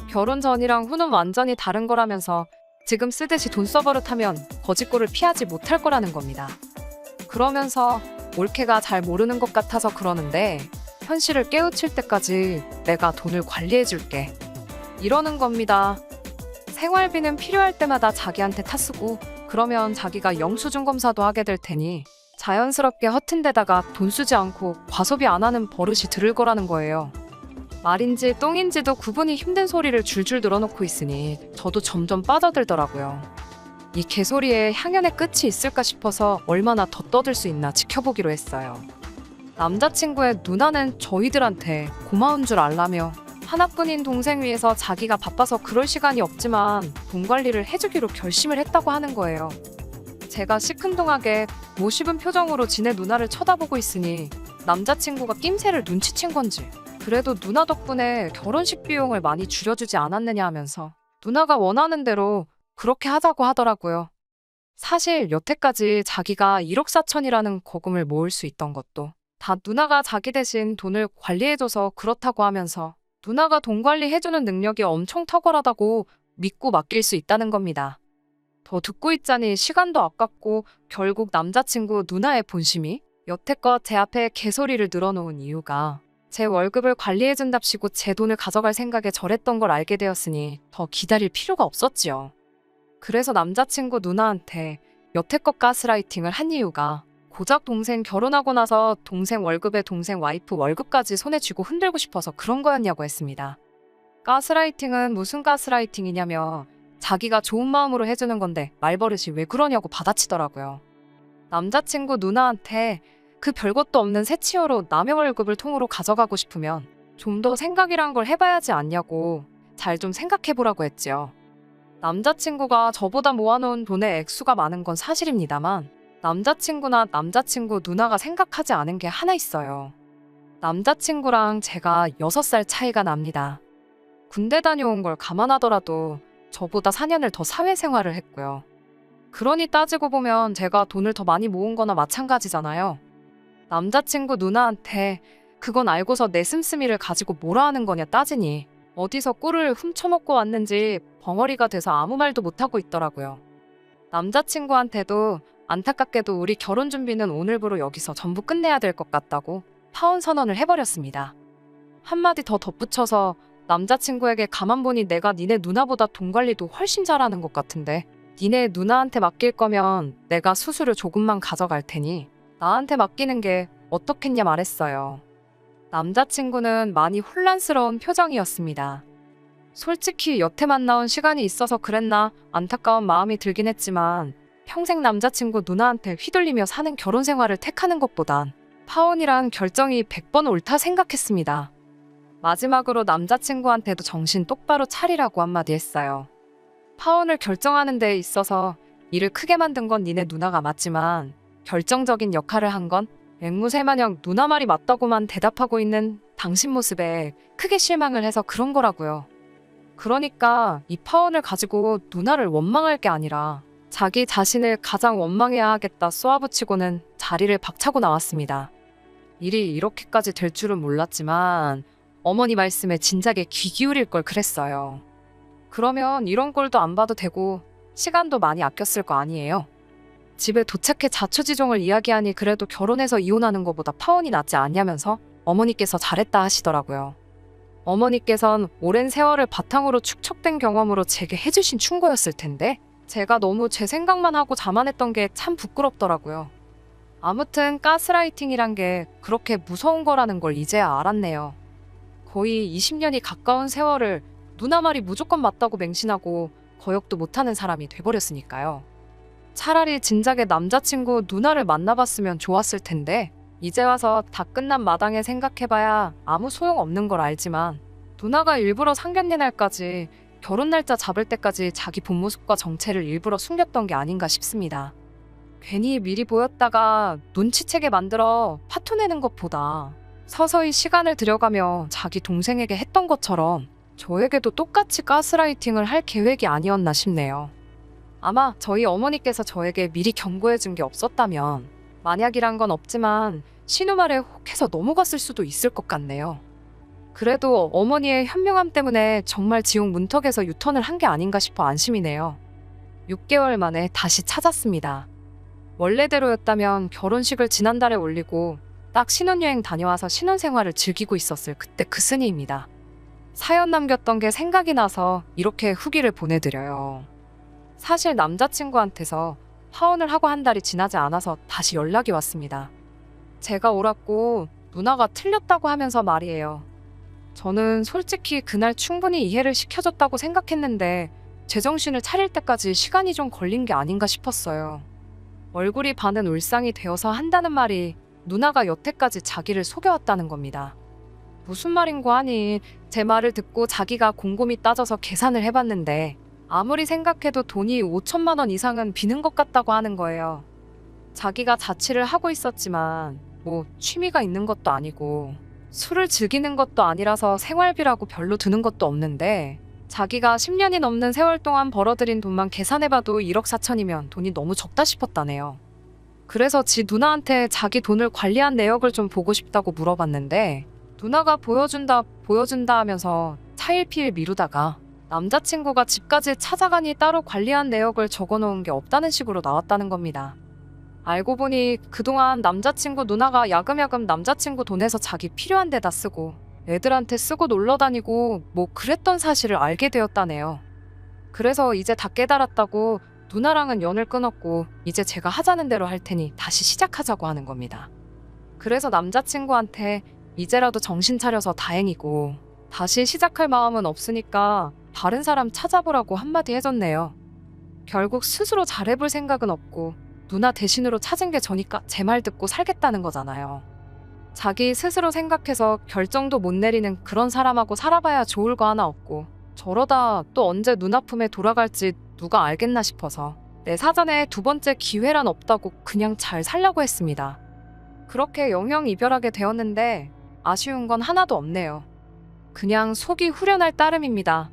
결혼 전이랑 후는 완전히 다른 거라면서 지금 쓰듯이 돈 써버릇하면 거짓골을 피하지 못할 거라는 겁니다. 그러면서 올케가 잘 모르는 것 같아서 그러는데 현실을 깨우칠 때까지 내가 돈을 관리해줄게 이러는 겁니다. 생활비는 필요할 때마다 자기한테 타쓰고 그러면 자기가 영수증 검사도 하게 될 테니 자연스럽게 허튼 데다가 돈 쓰지 않고 과소비 안 하는 버릇이 들을 거라는 거예요. 말인지 똥인지도 구분이 힘든 소리를 줄줄 늘어놓고 있으니 저도 점점 빠져들더라고요. 이 개소리에 향연의 끝이 있을까 싶어서 얼마나 더 떠들 수 있나 지켜보기로 했어요. 남자친구의 누나는 저희들한테 고마운 줄 알라며 하나뿐인 동생 위해서 자기가 바빠서 그럴 시간이 없지만 돈 관리를 해주기로 결심을 했다고 하는 거예요. 제가 시큰둥하게 모시분 표정으로 지네 누나를 쳐다보고 있으니 남자친구가 낌새를 눈치챈 건지 그래도 누나 덕분에 결혼식 비용을 많이 줄여주지 않았느냐 하면서 누나가 원하는 대로 그렇게 하자고 하더라고요. 사실 여태까지 자기가 1억 4천이라는 거금을 모을 수 있던 것도 다 누나가 자기 대신 돈을 관리해줘서 그렇다고 하면서 누나가 돈 관리해주는 능력이 엄청 탁월하다고 믿고 맡길 수 있다는 겁니다. 더 듣고 있자니 시간도 아깝고 결국 남자친구 누나의 본심이 여태껏 제 앞에 개소리를 늘어놓은 이유가 제 월급을 관리해준답시고 제 돈을 가져갈 생각에 저랬던 걸 알게 되었으니 더 기다릴 필요가 없었지요. 그래서 남자친구 누나한테 여태껏 가스라이팅을 한 이유가 고작 동생 결혼하고 나서 동생 월급에 동생 와이프 월급까지 손에 쥐고 흔들고 싶어서 그런 거였냐고 했습니다. 가스라이팅은 무슨 가스라이팅이냐며 자기가 좋은 마음으로 해주는 건데 말버릇이 왜 그러냐고 받아치더라고요. 남자친구 누나한테 그 별것도 없는 새치어로 남의 월급을 통으로 가져가고 싶으면 좀 더 생각이란 걸 해봐야지 않냐고 잘 좀 생각해보라고 했지요. 남자친구가 저보다 모아놓은 돈의 액수가 많은 건 사실입니다만 남자친구나 남자친구 누나가 생각하지 않은 게 하나 있어요. 남자친구랑 제가 6살 차이가 납니다. 군대 다녀온 걸 감안하더라도 저보다 4년을 더 사회생활을 했고요. 그러니 따지고 보면 제가 돈을 더 많이 모은 거나 마찬가지잖아요. 남자친구 누나한테 그건 알고서 내 씀씀이를 가지고 뭐라 하는 거냐 따지니 어디서 꿀을 훔쳐먹고 왔는지 벙어리가 돼서 아무 말도 못하고 있더라고요. 남자친구한테도 안타깝게도 우리 결혼 준비는 오늘부로 여기서 전부 끝내야 될 것 같다고 파혼 선언을 해버렸습니다. 한마디 더 덧붙여서 남자친구에게 가만 보니 내가 니네 누나보다 돈 관리도 훨씬 잘하는 것 같은데 니네 누나한테 맡길 거면 내가 수수료 조금만 가져갈 테니 나한테 맡기는 게 어떻겠냐 말했어요. 남자친구는 많이 혼란스러운 표정이었습니다. 솔직히 여태 만나온 시간이 있어서 그랬나 안타까운 마음이 들긴 했지만 평생 남자친구 누나한테 휘둘리며 사는 결혼 생활을 택하는 것보단 파혼이란 결정이 100번 옳다 생각했습니다. 마지막으로 남자친구한테도 정신 똑바로 차리라고 한마디 했어요. 파혼을 결정하는 데 있어서 일을 크게 만든 건 니네 누나가 맞지만 결정적인 역할을 한 건 앵무새마냥 누나 말이 맞다고만 대답하고 있는 당신 모습에 크게 실망을 해서 그런 거라고요. 그러니까 이 파혼을 가지고 누나를 원망할 게 아니라 자기 자신을 가장 원망해야 하겠다 쏘아붙이고는 자리를 박차고 나왔습니다. 일이 이렇게까지 될 줄은 몰랐지만 어머니 말씀에 진작에 귀 기울일 걸 그랬어요. 그러면 이런 꼴도 안 봐도 되고 시간도 많이 아꼈을 거 아니에요. 집에 도착해 자초지종을 이야기하니 그래도 결혼해서 이혼하는 것보다 파혼이 낫지 않냐면서 어머니께서 잘했다 하시더라고요. 어머니께선 오랜 세월을 바탕으로 축적된 경험으로 제게 해주신 충고였을 텐데 제가 너무 제 생각만 하고 자만했던 게 참 부끄럽더라고요. 아무튼 가스라이팅이란 게 그렇게 무서운 거라는 걸 이제야 알았네요. 거의 20년이 가까운 세월을 누나 말이 무조건 맞다고 맹신하고 거역도 못하는 사람이 돼버렸으니까요. 차라리 진작에 남자친구 누나를 만나봤으면 좋았을 텐데 이제 와서 다 끝난 마당에 생각해봐야 아무 소용없는 걸 알지만 누나가 일부러 상견례 날까지 결혼 날짜 잡을 때까지 자기 본 모습과 정체를 일부러 숨겼던 게 아닌가 싶습니다. 괜히 미리 보였다가 눈치채게 만들어 파토내는 것보다 서서히 시간을 들여가며 자기 동생에게 했던 것처럼 저에게도 똑같이 가스라이팅을 할 계획이 아니었나 싶네요. 아마 저희 어머니께서 저에게 미리 경고해 준 게 없었다면 만약이란 건 없지만 신우말에 혹해서 넘어갔을 수도 있을 것 같네요. 그래도 어머니의 현명함 때문에 정말 지옥 문턱에서 유턴을 한 게 아닌가 싶어 안심이네요. 6개월 만에 다시 찾았습니다. 원래대로였다면 결혼식을 지난달에 올리고 딱 신혼여행 다녀와서 신혼생활을 즐기고 있었을 그때 그 스니입니다. 사연 남겼던 게 생각이 나서 이렇게 후기를 보내드려요. 사실 남자친구한테서 파혼을 하고 한 달이 지나지 않아서 다시 연락이 왔습니다. 제가 옳았고 누나가 틀렸다고 하면서 말이에요. 저는 솔직히 그날 충분히 이해를 시켜줬다고 생각했는데 제정신을 차릴 때까지 시간이 좀 걸린 게 아닌가 싶었어요. 얼굴이 반은 울상이 되어서 한다는 말이 누나가 여태까지 자기를 속여왔다는 겁니다. 무슨 말인고 하니 제 말을 듣고 자기가 곰곰이 따져서 계산을 해봤는데 아무리 생각해도 돈이 5천만 원 이상은 비는 것 같다고 하는 거예요. 자기가 자취를 하고 있었지만 뭐 취미가 있는 것도 아니고 술을 즐기는 것도 아니라서 생활비라고 별로 드는 것도 없는데 자기가 10년이 넘는 세월 동안 벌어들인 돈만 계산해봐도 1억 4천이면 돈이 너무 적다 싶었다네요. 그래서 지 누나한테 자기 돈을 관리한 내역을 좀 보고 싶다고 물어봤는데 누나가 보여준다 하면서 차일피일 미루다가 남자친구가 집까지 찾아가니 따로 관리한 내역을 적어놓은 게 없다는 식으로 나왔다는 겁니다. 알고 보니 그동안 남자친구 누나가 야금야금 남자친구 돈에서 자기 필요한 데다 쓰고 애들한테 쓰고 놀러 다니고 뭐 그랬던 사실을 알게 되었다네요. 그래서 이제 다 깨달았다고 누나랑은 연을 끊었고 이제 제가 하자는 대로 할 테니 다시 시작하자고 하는 겁니다. 그래서 남자친구한테 이제라도 정신 차려서 다행이고 다시 시작할 마음은 없으니까 다른 사람 찾아보라고 한마디 해줬네요. 결국 스스로 잘해볼 생각은 없고 누나 대신으로 찾은 게 저니까 제 말 듣고 살겠다는 거잖아요. 자기 스스로 생각해서 결정도 못 내리는 그런 사람하고 살아봐야 좋을 거 하나 없고 저러다 또 언제 누나 품에 돌아갈지 누가 알겠나 싶어서 내 사전에 두 번째 기회란 없다고 그냥 잘 살려고 했습니다. 그렇게 영영 이별하게 되었는데 아쉬운 건 하나도 없네요. 그냥 속이 후련할 따름입니다.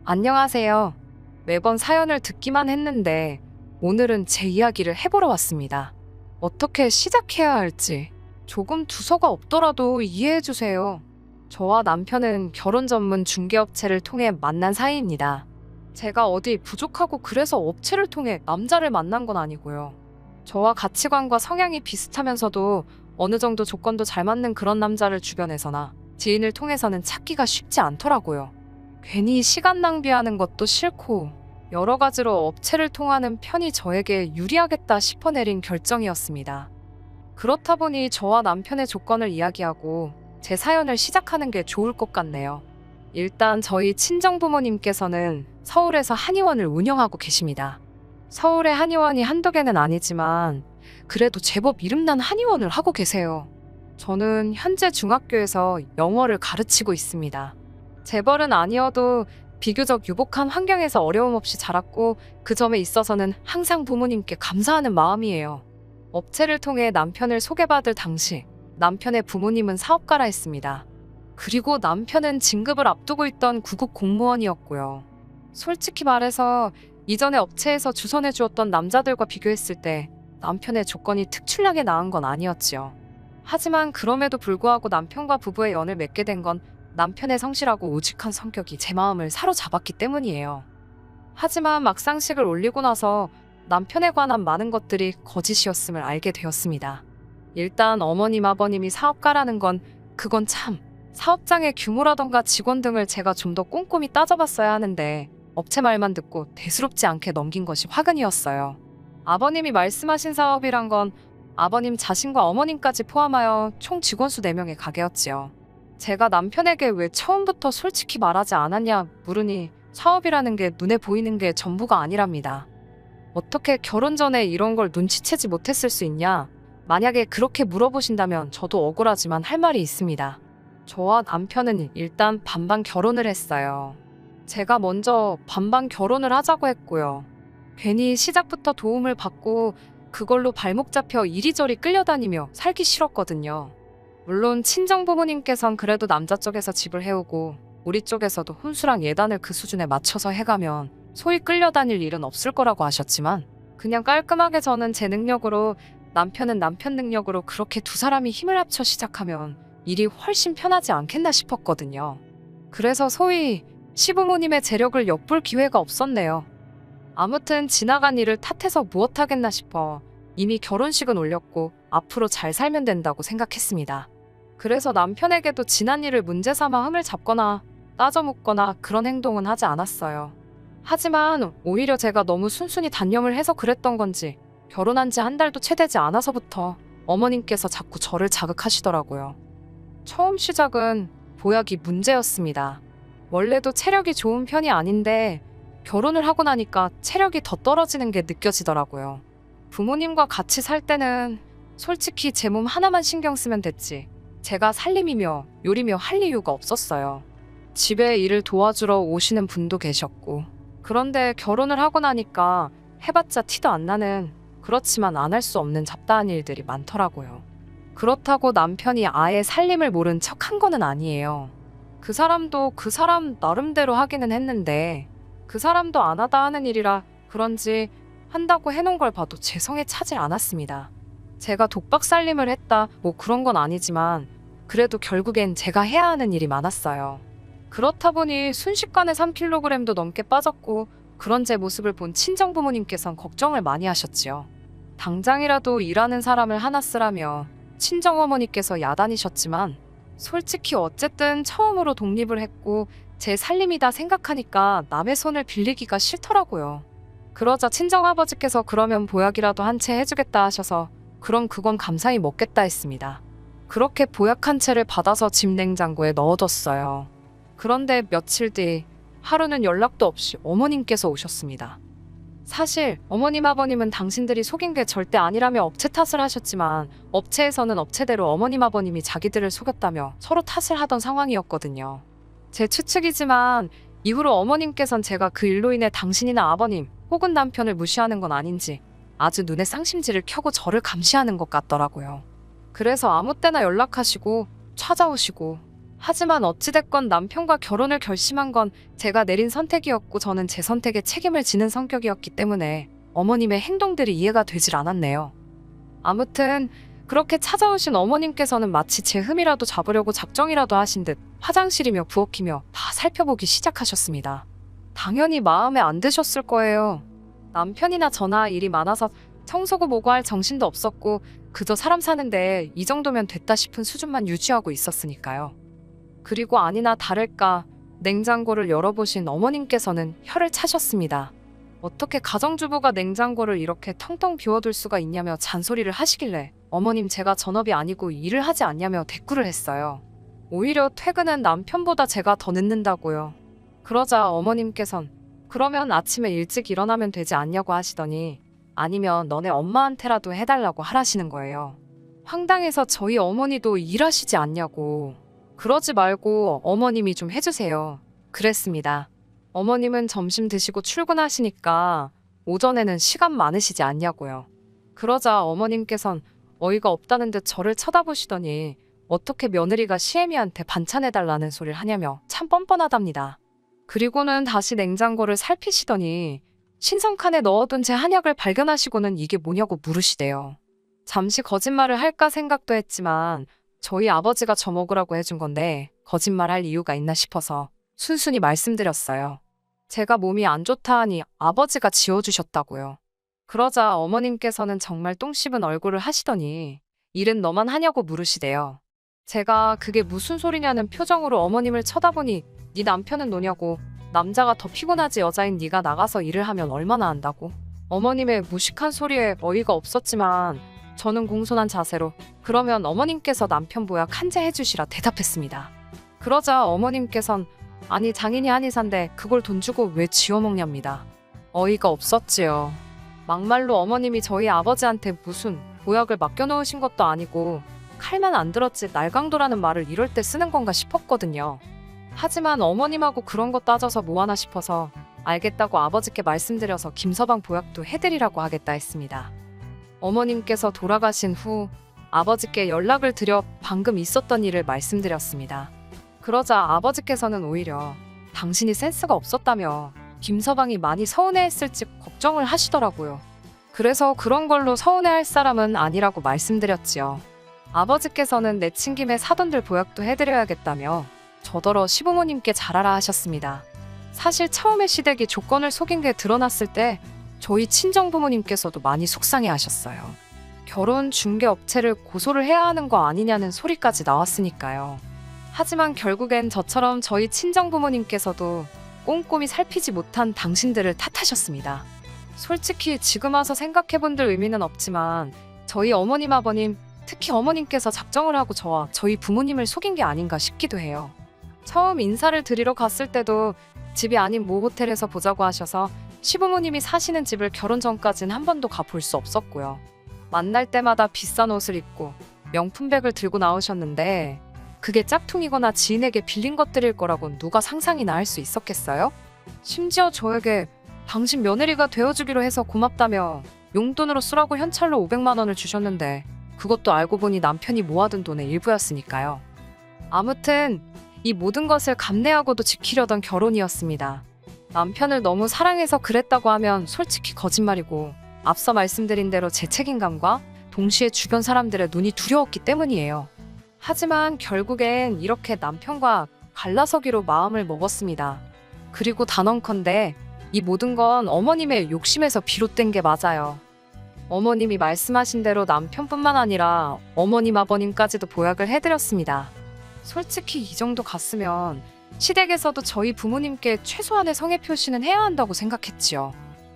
안녕하세요. 매번 사연을 듣기만 했는데 오늘은 제 이야기를 해보러 왔습니다. 어떻게 시작해야 할지 조금 두서가 없더라도 이해해주세요. 저와 남편은 결혼 전문 중개업체를 통해 만난 사이입니다. 제가 어디 부족하고 그래서 업체를 통해 남자를 만난 건 아니고요. 저와 가치관과 성향이 비슷하면서도 어느 정도 조건도 잘 맞는 그런 남자를 주변에서나 지인을 통해서는 찾기가 쉽지 않더라고요. 괜히 시간 낭비하는 것도 싫고 여러 가지로 업체를 통하는 편이 저에게 유리하겠다 싶어 내린 결정이었습니다. 그렇다 보니 저와 남편의 조건을 이야기하고 제 사연을 시작하는 게 좋을 것 같네요. 일단 저희 친정부모님께서는 서울에서 한의원을 운영하고 계십니다. 서울의 한의원이 한두 개는 아니지만 그래도 제법 이름난 한의원을 하고 계세요. 저는 현재 중학교에서 영어를 가르치고 있습니다. 재벌은 아니어도 비교적 유복한 환경에서 어려움 없이 자랐고 그 점에 있어서는 항상 부모님께 감사하는 마음이에요. 업체를 통해 남편을 소개받을 당시 남편의 부모님은 사업가라 했습니다. 그리고 남편은 진급을 앞두고 있던 구급 공무원이었고요. 솔직히 말해서 이전에 업체에서 주선해 주었던 남자들과 비교했을 때 남편의 조건이 특출나게 나은 건 아니었지요. 하지만 그럼에도 불구하고 남편과 부부의 연을 맺게 된 건 남편의 성실하고 우직한 성격이 제 마음을 사로잡았기 때문이에요. 하지만 막상식을 올리고 나서 남편에 관한 많은 것들이 거짓이었음을 알게 되었습니다. 일단 어머님 아버님이 사업가라는 건 그건 참 사업장의 규모라던가 직원 등을 제가 좀 더 꼼꼼히 따져봤어야 하는데 업체 말만 듣고 대수롭지 않게 넘긴 것이 화근이었어요. 아버님이 말씀하신 사업이란 건 아버님 자신과 어머님까지 포함하여 총 직원 수 4명의 가게였지요. 제가 남편에게 왜 처음부터 솔직히 말하지 않았냐 물으니 사업이라는 게 눈에 보이는 게 전부가 아니랍니다. 어떻게 결혼 전에 이런 걸 눈치채지 못했을 수 있냐? 만약에 그렇게 물어보신다면 저도 억울하지만 할 말이 있습니다. 저와 남편은 일단 반반 결혼을 했어요. 제가 먼저 반반 결혼을 하자고 했고요. 괜히 시작부터 도움을 받고 그걸로 발목 잡혀 이리저리 끌려다니며 살기 싫었거든요. 물론 친정부모님께선 그래도 남자 쪽에서 집을 해오고 우리 쪽에서도 혼수랑 예단을 그 수준에 맞춰서 해가면 소위 끌려다닐 일은 없을 거라고 하셨지만 그냥 깔끔하게 저는 제 능력으로 남편은 남편 능력으로 그렇게 두 사람이 힘을 합쳐 시작하면 일이 훨씬 편하지 않겠나 싶었거든요. 그래서 소위 시부모님의 재력을 엿볼 기회가 없었네요. 아무튼 지나간 일을 탓해서 무엇하겠나 싶어 이미 결혼식은 올렸고 앞으로 잘 살면 된다고 생각했습니다. 그래서 남편에게도 지난 일을 문제 삼아 흠을 잡거나 따져묻거나 그런 행동은 하지 않았어요. 하지만 오히려 제가 너무 순순히 단념을 해서 그랬던 건지 결혼한 지 한 달도 채 되지 않아서부터 어머님께서 자꾸 저를 자극하시더라고요. 처음 시작은 보약이 문제였습니다. 원래도 체력이 좋은 편이 아닌데 결혼을 하고 나니까 체력이 더 떨어지는 게 느껴지더라고요. 부모님과 같이 살 때는 솔직히 제 몸 하나만 신경 쓰면 됐지 제가 살림이며 요리며 할 이유가 없었어요. 집에 일을 도와주러 오시는 분도 계셨고 그런데 결혼을 하고 나니까 해봤자 티도 안 나는 그렇지만 안 할 수 없는 잡다한 일들이 많더라고요. 그렇다고 남편이 아예 살림을 모른 척 한 거는 아니에요. 그 사람도 그 사람 나름대로 하기는 했는데 그 사람도 안 하다 하는 일이라 그런지 한다고 해놓은 걸 봐도 제 성에 차질 않았습니다. 제가 독박 살림을 했다 뭐 그런 건 아니지만 그래도 결국엔 제가 해야 하는 일이 많았어요. 그렇다 보니 순식간에 3kg도 넘게 빠졌고 그런 제 모습을 본 친정부모님께선 걱정을 많이 하셨지요. 당장이라도 일하는 사람을 하나 쓰라며 친정어머니께서 야단이셨지만 솔직히 어쨌든 처음으로 독립을 했고 제 살림이다 생각하니까 남의 손을 빌리기가 싫더라고요. 그러자 친정아버지께서 그러면 보약이라도 한 채 해주겠다 하셔서 그럼 그건 감사히 먹겠다 했습니다. 그렇게 보약 한 채를 받아서 집 냉장고에 넣어뒀어요. 그런데 며칠 뒤 하루는 연락도 없이 어머님께서 오셨습니다. 사실 어머님 아버님은 당신들이 속인 게 절대 아니라며 업체 탓을 하셨지만 업체에서는 업체대로 어머님 아버님이 자기들을 속였다며 서로 탓을 하던 상황이었거든요. 제 추측이지만 이후로 어머님께선 제가 그 일로 인해 당신이나 아버님 혹은 남편을 무시하는 건 아닌지 아주 눈에 쌍심지를 켜고 저를 감시하는 것 같더라고요. 그래서 아무 때나 연락하시고 찾아오시고 하지만 어찌됐건 남편과 결혼을 결심한 건 제가 내린 선택이었고 저는 제 선택에 책임을 지는 성격이었기 때문에 어머님의 행동들이 이해가 되질 않았네요. 아무튼 그렇게 찾아오신 어머님께서는 마치 제 흠이라도 잡으려고 작정이라도 하신 듯 화장실이며 부엌이며 다 살펴보기 시작하셨습니다. 당연히 마음에 안 드셨을 거예요. 남편이나 저나 일이 많아서 청소고 뭐고 할 정신도 없었고 그저 사람 사는데 이 정도면 됐다 싶은 수준만 유지하고 있었으니까요. 그리고 아니나 다를까 냉장고를 열어보신 어머님께서는 혀를 차셨습니다. 어떻게 가정주부가 냉장고를 이렇게 텅텅 비워둘 수가 있냐며 잔소리를 하시길래 어머님 제가 전업이 아니고 일을 하지 않냐며 대꾸를 했어요. 오히려 퇴근은 남편보다 제가 더 늦는다고요. 그러자 어머님께선 그러면 아침에 일찍 일어나면 되지 않냐고 하시더니 아니면 너네 엄마한테라도 해달라고 하라시는 거예요. 황당해서 저희 어머니도 일하시지 않냐고. 그러지 말고 어머님이 좀 해주세요. 그랬습니다. 어머님은 점심 드시고 출근하시니까 오전에는 시간 많으시지 않냐고요. 그러자 어머님께선 어이가 없다는 듯 저를 쳐다보시더니 어떻게 며느리가 시애미한테 반찬해달라는 소리를 하냐며 참 뻔뻔하답니다. 그리고는 다시 냉장고를 살피시더니 신성칸에 넣어둔 제 한약을 발견하시고는 이게 뭐냐고 물으시대요. 잠시 거짓말을 할까 생각도 했지만 저희 아버지가 저 먹으라고 해준 건데 거짓말할 이유가 있나 싶어서 순순히 말씀드렸어요. 제가 몸이 안 좋다 하니 아버지가 지어주셨다고요. 그러자 어머님께서는 정말 똥 씹은 얼굴을 하시더니 일은 너만 하냐고 물으시대요. 제가 그게 무슨 소리냐는 표정으로 어머님을 쳐다보니 네 남편은 노냐고, 남자가 더 피곤하지 여자인 네가 나가서 일을 하면 얼마나 한다고. 어머님의 무식한 소리에 어이가 없었지만 저는 공손한 자세로 그러면 어머님께서 남편 보약 한제 해주시라 대답했습니다. 그러자 어머님께선 아니 장인이 한의사인데 그걸 돈 주고 왜 지어먹냐입니다. 어이가 없었지요. 막말로 어머님이 저희 아버지한테 무슨 보약을 맡겨놓으신 것도 아니고 칼만 안 들었지 날강도라는 말을 이럴 때 쓰는 건가 싶었거든요. 하지만 어머님하고 그런 거 따져서 뭐하나 싶어서 알겠다고 아버지께 말씀드려서 김서방 보약도 해드리라고 하겠다 했습니다. 어머님께서 돌아가신 후 아버지께 연락을 드려 방금 있었던 일을 말씀드렸습니다. 그러자 아버지께서는 오히려 당신이 센스가 없었다며 김서방이 많이 서운해했을지 걱정을 하시더라고요. 그래서 그런 걸로 서운해할 사람은 아니라고 말씀드렸지요. 아버지께서는 내친 김에 사돈들 보약도 해드려야겠다며 저더러 시부모님께 잘하라 하셨습니다. 사실 처음에 시댁이 조건을 속인 게 드러났을 때 저희 친정부모님께서도 많이 속상해 하셨어요. 결혼 중개업체를 고소를 해야 하는 거 아니냐는 소리까지 나왔으니까요. 하지만 결국엔 저처럼 저희 친정부모님께서도 꼼꼼히 살피지 못한 당신들을 탓하셨습니다. 솔직히 지금 와서 생각해본들 의미는 없지만 저희 어머님 아버님, 특히 어머님께서 작정을 하고 저와 저희 부모님을 속인 게 아닌가 싶기도 해요. 처음 인사를 드리러 갔을 때도 집이 아닌 모 호텔에서 보자고 하셔서 시부모님이 사시는 집을 결혼 전까진 한 번도 가볼 수 없었고요. 만날 때마다 비싼 옷을 입고 명품백을 들고 나오셨는데 그게 짝퉁이거나 지인에게 빌린 것들일 거라고 누가 상상이나 할 수 있었겠어요? 심지어 저에게 당신 며느리가 되어주기로 해서 고맙다며 용돈으로 쓰라고 현찰로 500만 원을 주셨는데 그것도 알고 보니 남편이 모아둔 돈의 일부였으니까요. 아무튼 이 모든 것을 감내하고도 지키려던 결혼이었습니다. 남편을 너무 사랑해서 그랬다고 하면 솔직히 거짓말이고 앞서 말씀드린 대로 제 책임감과 동시에 주변 사람들의 눈이 두려웠기 때문이에요. 하지만 결국엔 이렇게 남편과 갈라서기로 마음을 먹었습니다. 그리고 단언컨대 이 모든 건 어머님의 욕심에서 비롯된 게 맞아요. 어머님이 말씀하신 대로 남편뿐만 아니라 어머님 아버님까지도 보약을 해드렸습니다. 솔직히 이 정도 갔으면 시댁에서도 저희 부모님께 최소한의 성의 표시는 해야 한다고 생각했지요.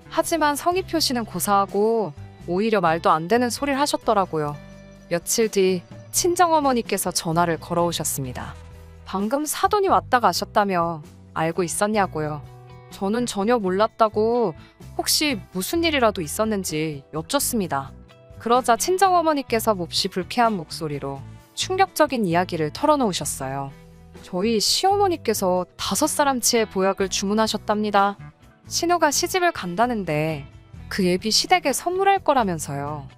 하지만 성의 표시는 고사하고 오히려 말도 안 되는 소리를 하셨더라고요. 며칠 뒤 친정어머니께서 전화를 걸어오셨습니다. 방금 사돈이 왔다 가셨다며 알고 있었냐고요. 저는 전혀 몰랐다고 혹시 무슨 일이라도 있었는지 여쭙습니다. 그러자 친정어머니께서 몹시 불쾌한 목소리로 충격적인 이야기를 털어놓으셨어요. 저희 시어머니께서 5사람치의 보약을 주문하셨답니다. 신우가 시집을 간다는데 그 예비 시댁에 선물할 거라면서요.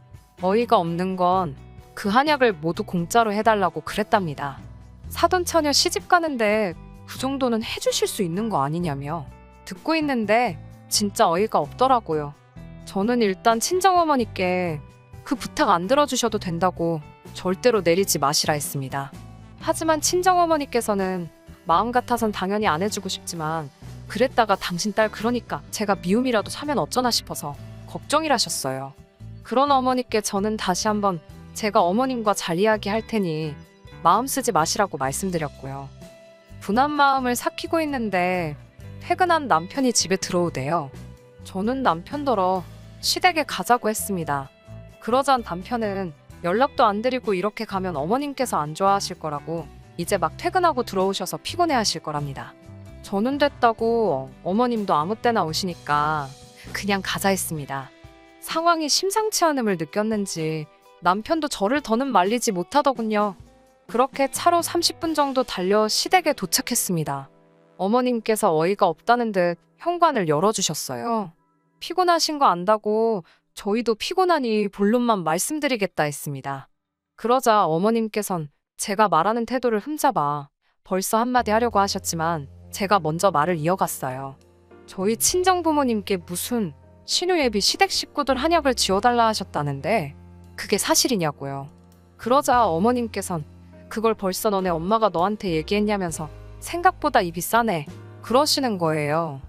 어이가 없는 건 그 한약을 모두 공짜로 해달라고 그랬답니다. 사돈 처녀 시집 가는데 그 정도는 해주실 수 있는 거 아니냐며 듣고 있는데 진짜 어이가 없더라고요. 저는 일단 친정어머니께 그 부탁 안 들어주셔도 된다고 절대로 내리지 마시라 했습니다. 하지만 친정어머니께서는 마음 같아선 당연히 안 해주고 싶지만 그랬다가 당신 딸 그러니까 제가 미움이라도 사면 어쩌나 싶어서 걱정이라셨어요. 그런 어머니께 저는 다시 한번 제가 어머님과 잘 이야기할 테니 마음 쓰지 마시라고 말씀드렸고요. 분한 마음을 삭히고 있는데 퇴근한 남편이 집에 들어오대요. 저는 남편더러 시댁에 가자고 했습니다. 그러자 남편은 연락도 안 드리고 이렇게 가면 어머님께서 안 좋아하실 거라고 이제 막 퇴근하고 들어오셔서 피곤해 하실 거랍니다. 저는 됐다고 어머님도 아무 때나 오시니까 그냥 가자 했습니다. 상황이 심상치 않음을 느꼈는지 남편도 저를 더는 말리지 못하더군요. 그렇게 차로 30분 정도 달려 시댁에 도착했습니다. 어머님께서 어이가 없다는 듯 현관을 열어주셨어요. 피곤하신 거 안다고 저희도 피곤하니 본론만 말씀드리겠다 했습니다. 그러자 어머님께선 제가 말하는 태도를 흠잡아 벌써 한마디 하려고 하셨지만 제가 먼저 말을 이어갔어요. 저희 친정부모님께 무슨 신우예비 시댁 식구들 한약을 지어달라 하셨다는데 그게 사실이냐고요. 그러자 어머님께선 그걸 벌써 너네 엄마가 너한테 얘기했냐면서 생각보다 입이 싸네 그러시는 거예요.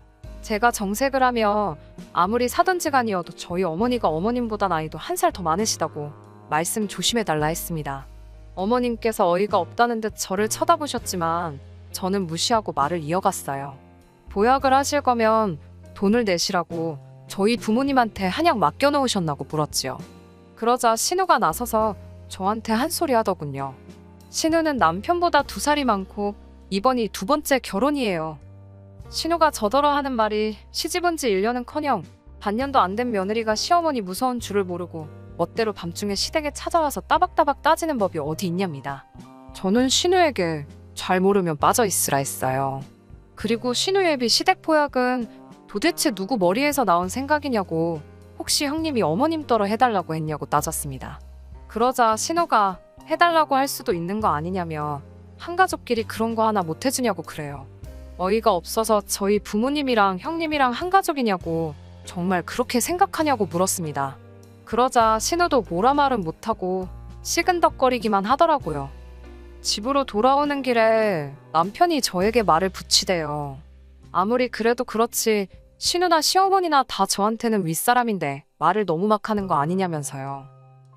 제가 정색을 하며 아무리 사돈지간이어도 저희 어머니가 어머님보다 나이도 한 살 더 많으시다고 말씀 조심해달라 했습니다. 어머님께서 어이가 없다는 듯 저를 쳐다보셨지만 저는 무시하고 말을 이어갔어요. 보약을 하실 거면 돈을 내시라고 저희 부모님한테 한약 맡겨놓으셨나고 물었지요. 그러자 신우가 나서서 저한테 한 소리 하더군요. 신우는 남편보다 2살이 많고 이번이 2번째 결혼이에요. 신우가 저더러 하는 말이 시집온 지 1년은커녕 반년도 안 된 며느리가 시어머니 무서운 줄을 모르고 멋대로 밤중에 시댁에 찾아와서 따박따박 따지는 법이 어디 있냐입니다. 저는 신우에게 잘 모르면 빠져있으라 했어요. 그리고 신우예비 시댁 보약은 도대체 누구 머리에서 나온 생각이냐고 혹시 형님이 어머님 떨어 해달라고 했냐고 따졌습니다. 그러자 신우가 해달라고 할 수도 있는 거 아니냐며 한가족끼리 그런 거 하나 못 해주냐고 그래요. 어이가 없어서 저희 부모님이랑 형님이랑 한가족이냐고 정말 그렇게 생각하냐고 물었습니다. 그러자 신우도 뭐라 말은 못하고 시근덕거리기만 하더라고요. 집으로 돌아오는 길에 남편이 저에게 말을 붙이대요. 아무리 그래도 그렇지 신우나 시어머니나 다 저한테는 윗사람인데 말을 너무 막 하는 거 아니냐면서요.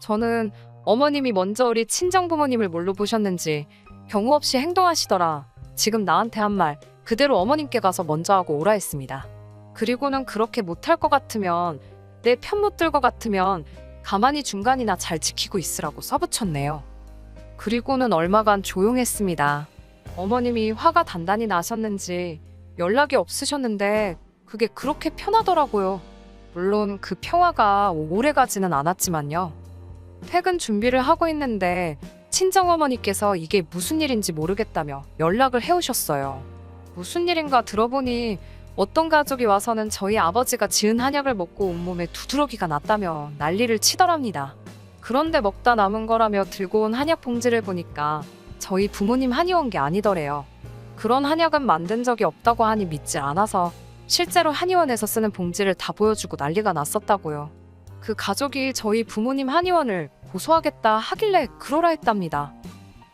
저는 어머님이 먼저 우리 친정부모님을 뭘로 보셨는지 경우 없이 행동하시더라. 지금 나한테 한 말 그대로 어머님께 가서 먼저 하고 오라 했습니다. 그리고는 그렇게 못할 것 같으면 내 편 못 들 것 같으면 가만히 중간이나 잘 지키고 있으라고 써붙였네요. 그리고는 얼마간 조용했습니다. 어머님이 화가 단단히 나셨는지 연락이 없으셨는데 그게 그렇게 편하더라고요. 물론 그 평화가 오래가지는 않았지만요. 퇴근 준비를 하고 있는데 친정어머니께서 이게 무슨 일인지 모르겠다며 연락을 해오셨어요. 무슨 일인가 들어보니 어떤 가족이 와서는 저희 아버지가 지은 한약을 먹고 온몸에 두드러기가 났다며 난리를 치더랍니다. 그런데 먹다 남은 거라며 들고 온 한약 봉지를 보니까 저희 부모님 한의원 게 아니더래요. 그런 한약은 만든 적이 없다고 하니 믿질 않아서 실제로 한의원에서 쓰는 봉지를 다 보여주고 난리가 났었다고요. 그 가족이 저희 부모님 한의원을 고소하겠다 하길래 그러라 했답니다.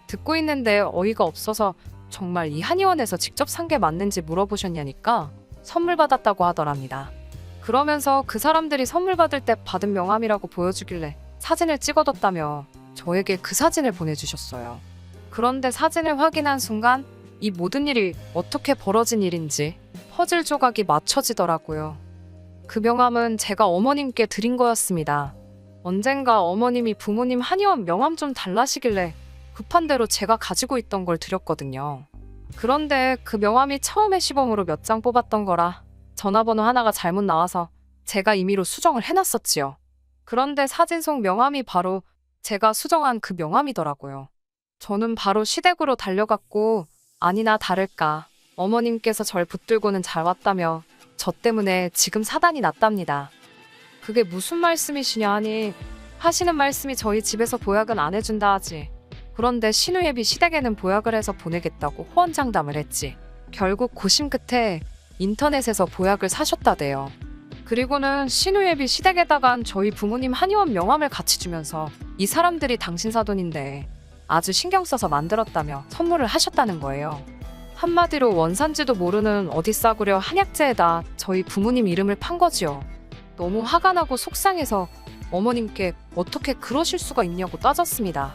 듣고 있는데 어이가 없어서 정말 이 한의원에서 직접 산 게 맞는지 물어보셨냐니까 선물 받았다고 하더랍니다. 그러면서 그 사람들이 선물 받을 때 받은 명함이라고 보여주길래 사진을 찍어뒀다며 저에게 그 사진을 보내주셨어요. 그런데 사진을 확인한 순간 이 모든 일이 어떻게 벌어진 일인지 퍼즐 조각이 맞춰지더라고요. 그 명함은 제가 어머님께 드린 거였습니다. 언젠가 어머님이 부모님 한의원 명함 좀 달라시길래 급한 대로 제가 가지고 있던 걸 드렸거든요. 그런데 그 명함이 처음에 시범으로 몇 장 뽑았던 거라 전화번호 하나가 잘못 나와서 제가 임의로 수정을 해놨었지요. 그런데 사진 속 명함이 바로 제가 수정한 그 명함이더라고요. 저는 바로 시댁으로 달려갔고 아니나 다를까 어머님께서 절 붙들고는 잘 왔다며 저 때문에 지금 사단이 났답니다. 그게 무슨 말씀이시냐 하니 하시는 말씀이 저희 집에서 보약은 안 해준다 하지. 그런데 신우예비 시댁에는 보약을 해서 보내겠다고 호언장담을 했지. 결국 고심 끝에 인터넷에서 보약을 사셨다대요. 그리고는 신우예비 시댁에다간 저희 부모님 한의원 명함을 같이 주면서 이 사람들이 당신 사돈인데 아주 신경 써서 만들었다며 선물을 하셨다는 거예요. 한마디로 원산지도 모르는 어디 싸구려 한약재에다 저희 부모님 이름을 판 거지요. 너무 화가 나고 속상해서 어머님께 어떻게 그러실 수가 있냐고 따졌습니다.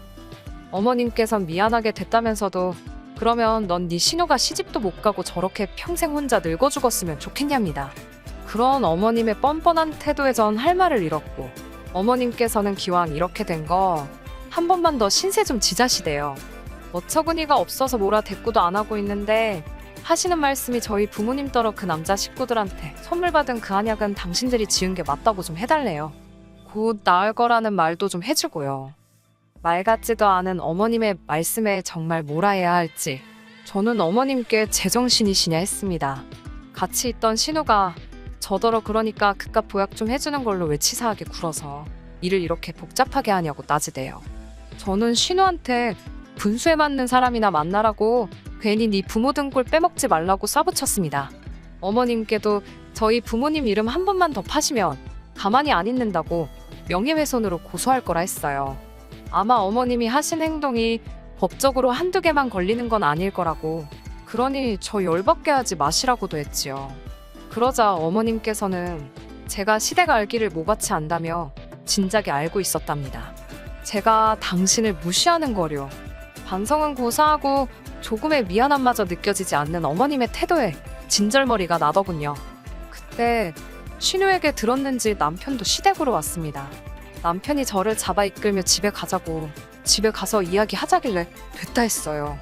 어머님께선 미안하게 됐다면서도 그러면 넌 네 신우가 시집도 못 가고 저렇게 평생 혼자 늙어 죽었으면 좋겠냐입니다. 그런 어머님의 뻔뻔한 태도에 전 할 말을 잃었고, 어머님께서는 기왕 이렇게 된 거 한 번만 더 신세 좀 지자시대요. 어처구니가 없어서 뭐라 대꾸도 안 하고 있는데 하시는 말씀이 저희 부모님 떨어 그 남자 식구들한테 선물 받은 그 한약은 당신들이 지은 게 맞다고 좀 해달래요. 곧 나을 거라는 말도 좀 해주고요. 말 같지도 않은 어머님의 말씀에 정말 뭐라 해야 할지 저는 어머님께 제정신이시냐 했습니다. 같이 있던 신우가 저더러 그러니까 그깟 보약 좀 해주는 걸로 왜 치사하게 굴어서 일을 이렇게 복잡하게 하냐고 따지대요. 저는 신우한테 분수에 맞는 사람이나 만나라고 괜히 네 부모 등골 빼먹지 말라고 쏴붙였습니다. 어머님께도 저희 부모님 이름 한 번만 더 파시면 가만히 안 있는다고 명예훼손으로 고소할 거라 했어요. 아마 어머님이 하신 행동이 법적으로 한두 개만 걸리는 건 아닐 거라고, 그러니 저 열받게 하지 마시라고도 했지요. 그러자 어머님께서는 제가 시대가 알기를 모같이 안다며 진작에 알고 있었답니다. 제가 당신을 무시하는 거려. 반성은 고사하고 조금의 미안함마저 느껴지지 않는 어머님의 태도에 진절머리가 나더군요. 그때 신우에게 들었는지 남편도 시댁으로 왔습니다. 남편이 저를 잡아 이끌며 집에 가자고, 집에 가서 이야기하자길래 됐다 했어요.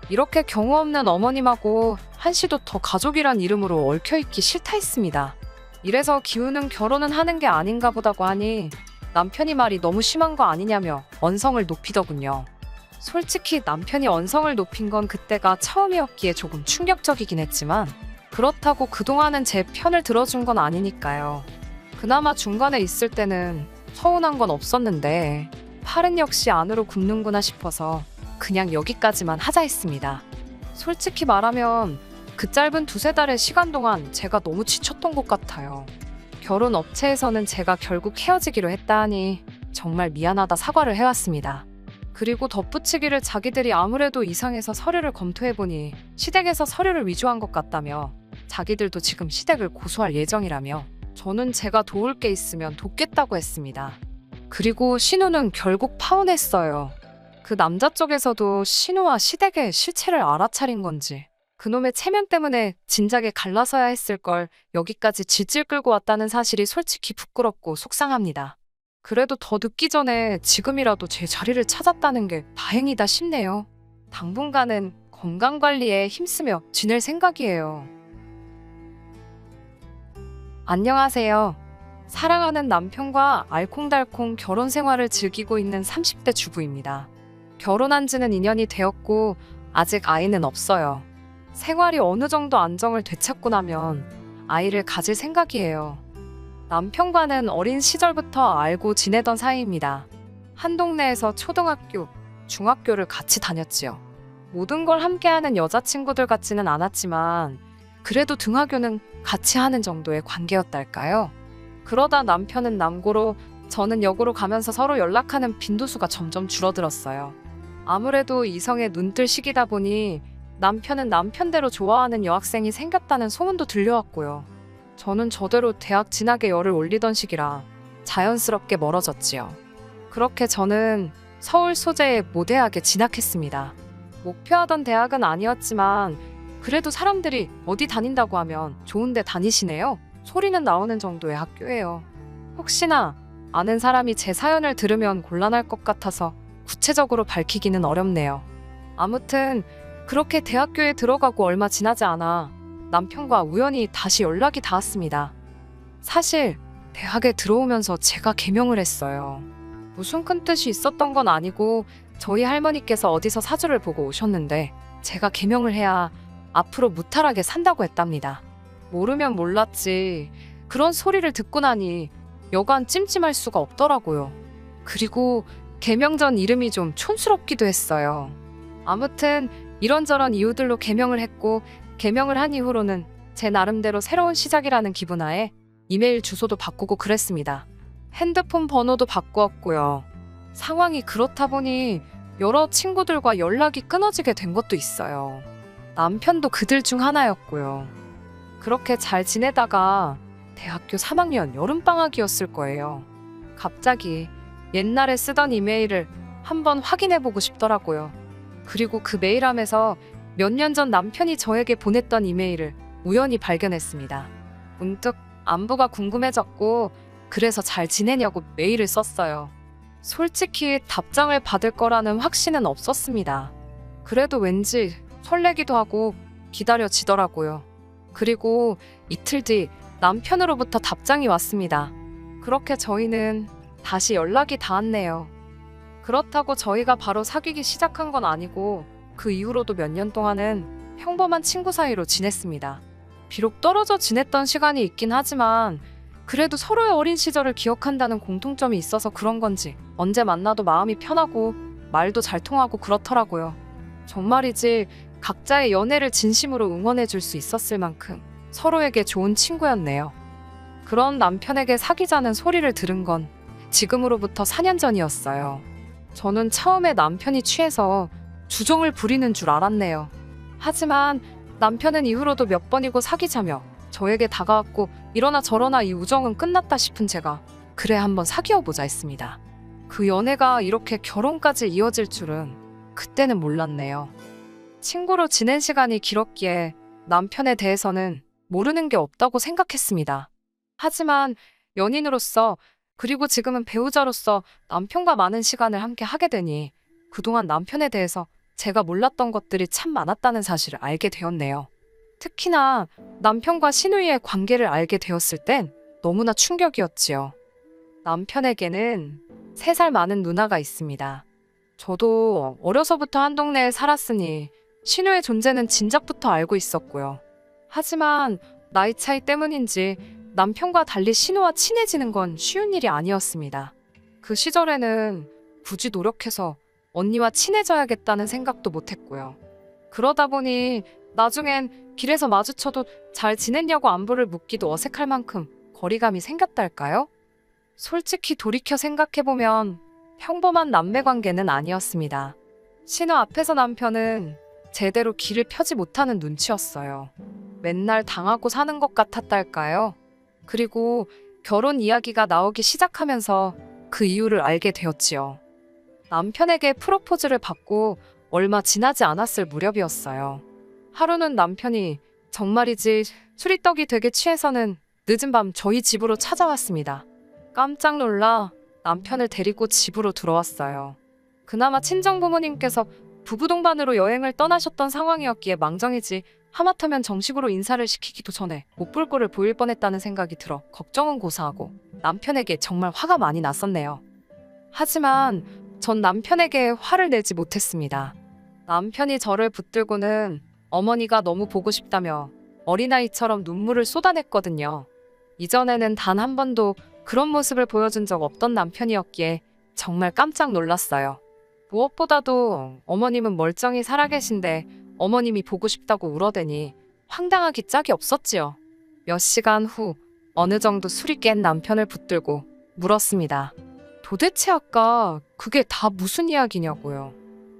이렇게 경우 없는 어머님하고 한시도 더 가족이란 이름으로 얽혀있기 싫다 했습니다. 이래서 기우는 결혼은 하는 게 아닌가 보다고 하니 남편이 말이 너무 심한 거 아니냐며 언성을 높이더군요. 솔직히 남편이 언성을 높인 건 그때가 처음이었기에 조금 충격적이긴 했지만 그렇다고 그동안은 제 편을 들어준 건 아니니까요. 그나마 중간에 있을 때는 서운한 건 없었는데 팔은 역시 안으로 굽는구나 싶어서 그냥 여기까지만 하자 했습니다. 솔직히 말하면 그 짧은 두세 달의 시간 동안 제가 너무 지쳤던 것 같아요. 결혼 업체에서는 제가 결국 헤어지기로 했다 하니 정말 미안하다 사과를 해왔습니다. 그리고 덧붙이기를 자기들이 아무래도 이상해서 서류를 검토해보니 시댁에서 서류를 위조한 것 같다며 자기들도 지금 시댁을 고소할 예정이라며 저는 제가 도울 게 있으면 돕겠다고 했습니다. 그리고 신우는 결국 파혼했어요. 그 남자 쪽에서도 신우와 시댁의 실체를 알아차린 건지 그놈의 체면 때문에 진작에 갈라서야 했을 걸 여기까지 질질 끌고 왔다는 사실이 솔직히 부끄럽고 속상합니다. 그래도 더 늦기 전에 지금이라도 제 자리를 찾았다는 게 다행이다 싶네요. 당분간은 건강관리에 힘쓰며 지낼 생각이에요. 안녕하세요. 사랑하는 남편과 알콩달콩 결혼 생활을 즐기고 있는 30대 주부입니다. 결혼한 지는 2년이 되었고 아직 아이는 없어요. 생활이 어느 정도 안정을 되찾고 나면 아이를 가질 생각이에요. 남편과는 어린 시절부터 알고 지내던 사이입니다. 한 동네에서 초등학교, 중학교를 같이 다녔지요. 모든 걸 함께하는 여자친구들 같지는 않았지만 그래도 등하교는 같이 하는 정도의 관계였달까요? 그러다 남편은 남고로 저는 여고로 가면서 서로 연락하는 빈도수가 점점 줄어들었어요. 아무래도 이성의 눈뜰 시기다 보니 남편은 남편대로 좋아하는 여학생이 생겼다는 소문도 들려왔고요. 저는 저대로 대학 진학에 열을 올리던 시기라 자연스럽게 멀어졌지요. 그렇게 저는 서울 소재의 모대학에 진학했습니다. 목표하던 대학은 아니었지만 그래도 사람들이 어디 다닌다고 하면 좋은 데 다니시네요 소리는 나오는 정도의 학교예요. 혹시나 아는 사람이 제 사연을 들으면 곤란할 것 같아서 구체적으로 밝히기는 어렵네요. 아무튼 그렇게 대학교에 들어가고 얼마 지나지 않아 남편과 우연히 다시 연락이 닿았습니다. 사실 대학에 들어오면서 제가 개명을 했어요. 무슨 큰 뜻이 있었던 건 아니고 저희 할머니께서 어디서 사주를 보고 오셨는데 제가 개명을 해야 앞으로 무탈하게 산다고 했답니다. 모르면 몰랐지 그런 소리를 듣고 나니 여간 찜찜할 수가 없더라고요. 그리고 개명 전 이름이 좀 촌스럽기도 했어요. 아무튼 이런저런 이유들로 개명을 했고 개명을 한 이후로는 제 나름대로 새로운 시작이라는 기분하에 이메일 주소도 바꾸고 그랬습니다. 핸드폰 번호도 바꾸었고요. 상황이 그렇다 보니 여러 친구들과 연락이 끊어지게 된 것도 있어요. 남편도 그들 중 하나였고요. 그렇게 잘 지내다가 대학교 3학년 여름방학이었을 거예요. 갑자기 옛날에 쓰던 이메일을 한번 확인해보고 싶더라고요. 그리고 그 메일함에서 몇 년 전 남편이 저에게 보냈던 이메일을 우연히 발견했습니다. 문득 안부가 궁금해졌고 그래서 잘 지내냐고 메일을 썼어요. 솔직히 답장을 받을 거라는 확신은 없었습니다. 그래도 왠지 설레기도 하고 기다려지더라고요. 그리고 이틀 뒤 남편으로부터 답장이 왔습니다. 그렇게 저희는 다시 연락이 닿았네요. 그렇다고 저희가 바로 사귀기 시작한 건 아니고 그 이후로도 몇 년 동안은 평범한 친구 사이로 지냈습니다. 비록 떨어져 지냈던 시간이 있긴 하지만 그래도 서로의 어린 시절을 기억한다는 공통점이 있어서 그런 건지 언제 만나도 마음이 편하고 말도 잘 통하고 그렇더라고요. 정말이지 각자의 연애를 진심으로 응원해 줄 수 있었을 만큼 서로에게 좋은 친구였네요. 그런 남편에게 사귀자는 소리를 들은 건 지금으로부터 4년 전이었어요. 저는 처음에 남편이 취해서 주정을 부리는 줄 알았네요. 하지만 남편은 이후로도 몇 번이고 사귀자며 저에게 다가왔고 이러나 저러나 이 우정은 끝났다 싶은 제가 그래 한번 사귀어보자 했습니다. 그 연애가 이렇게 결혼까지 이어질 줄은 그때는 몰랐네요. 친구로 지낸 시간이 길었기에 남편에 대해서는 모르는 게 없다고 생각했습니다. 하지만 연인으로서 그리고 지금은 배우자로서 남편과 많은 시간을 함께 하게 되니 그동안 남편에 대해서 제가 몰랐던 것들이 참 많았다는 사실을 알게 되었네요. 특히나 남편과 시누이의 관계를 알게 되었을 땐 너무나 충격이었지요. 남편에게는 3살 많은 누나가 있습니다. 저도 어려서부터 한 동네에 살았으니 시누의 존재는 진작부터 알고 있었고요. 하지만 나이 차이 때문인지 남편과 달리 시누와 친해지는 건 쉬운 일이 아니었습니다. 그 시절에는 굳이 노력해서 언니와 친해져야겠다는 생각도 못했고요. 그러다 보니 나중엔 길에서 마주쳐도 잘 지냈냐고 안부를 묻기도 어색할 만큼 거리감이 생겼달까요? 솔직히 돌이켜 생각해보면 평범한 남매관계는 아니었습니다. 신우 앞에서 남편은 제대로 길을 펴지 못하는 눈치였어요. 맨날 당하고 사는 것 같았달까요? 그리고 결혼 이야기가 나오기 시작하면서 그 이유를 알게 되었지요. 남편에게 프로포즈를 받고 얼마 지나지 않았을 무렵이었어요. 하루는 남편이 정말이지 술이떡이 되게 취해서는 늦은 밤 저희 집으로 찾아왔습니다. 깜짝 놀라 남편을 데리고 집으로 들어왔어요. 그나마 친정 부모님께서 부부 동반으로 여행을 떠나셨던 상황이었기에 망정이지 하마터면 정식으로 인사를 시키기도 전에 못 볼 꼴을 보일 뻔했다는 생각이 들어 걱정은 고사하고 남편에게 정말 화가 많이 났었네요. 하지만 전 남편에게 화를 내지 못했습니다. 남편이 저를 붙들고는 어머니가 너무 보고 싶다며 어린아이처럼 눈물을 쏟아냈거든요. 이전에는 단 한 번도 그런 모습을 보여준 적 없던 남편이었기에 정말 깜짝 놀랐어요. 무엇보다도 어머님은 멀쩡히 살아계신데 어머님이 보고 싶다고 울어대니 황당하기 짝이 없었지요. 몇 시간 후 어느 정도 술이 깬 남편을 붙들고 물었습니다. 도대체 아까 그게 다 무슨 이야기냐고요.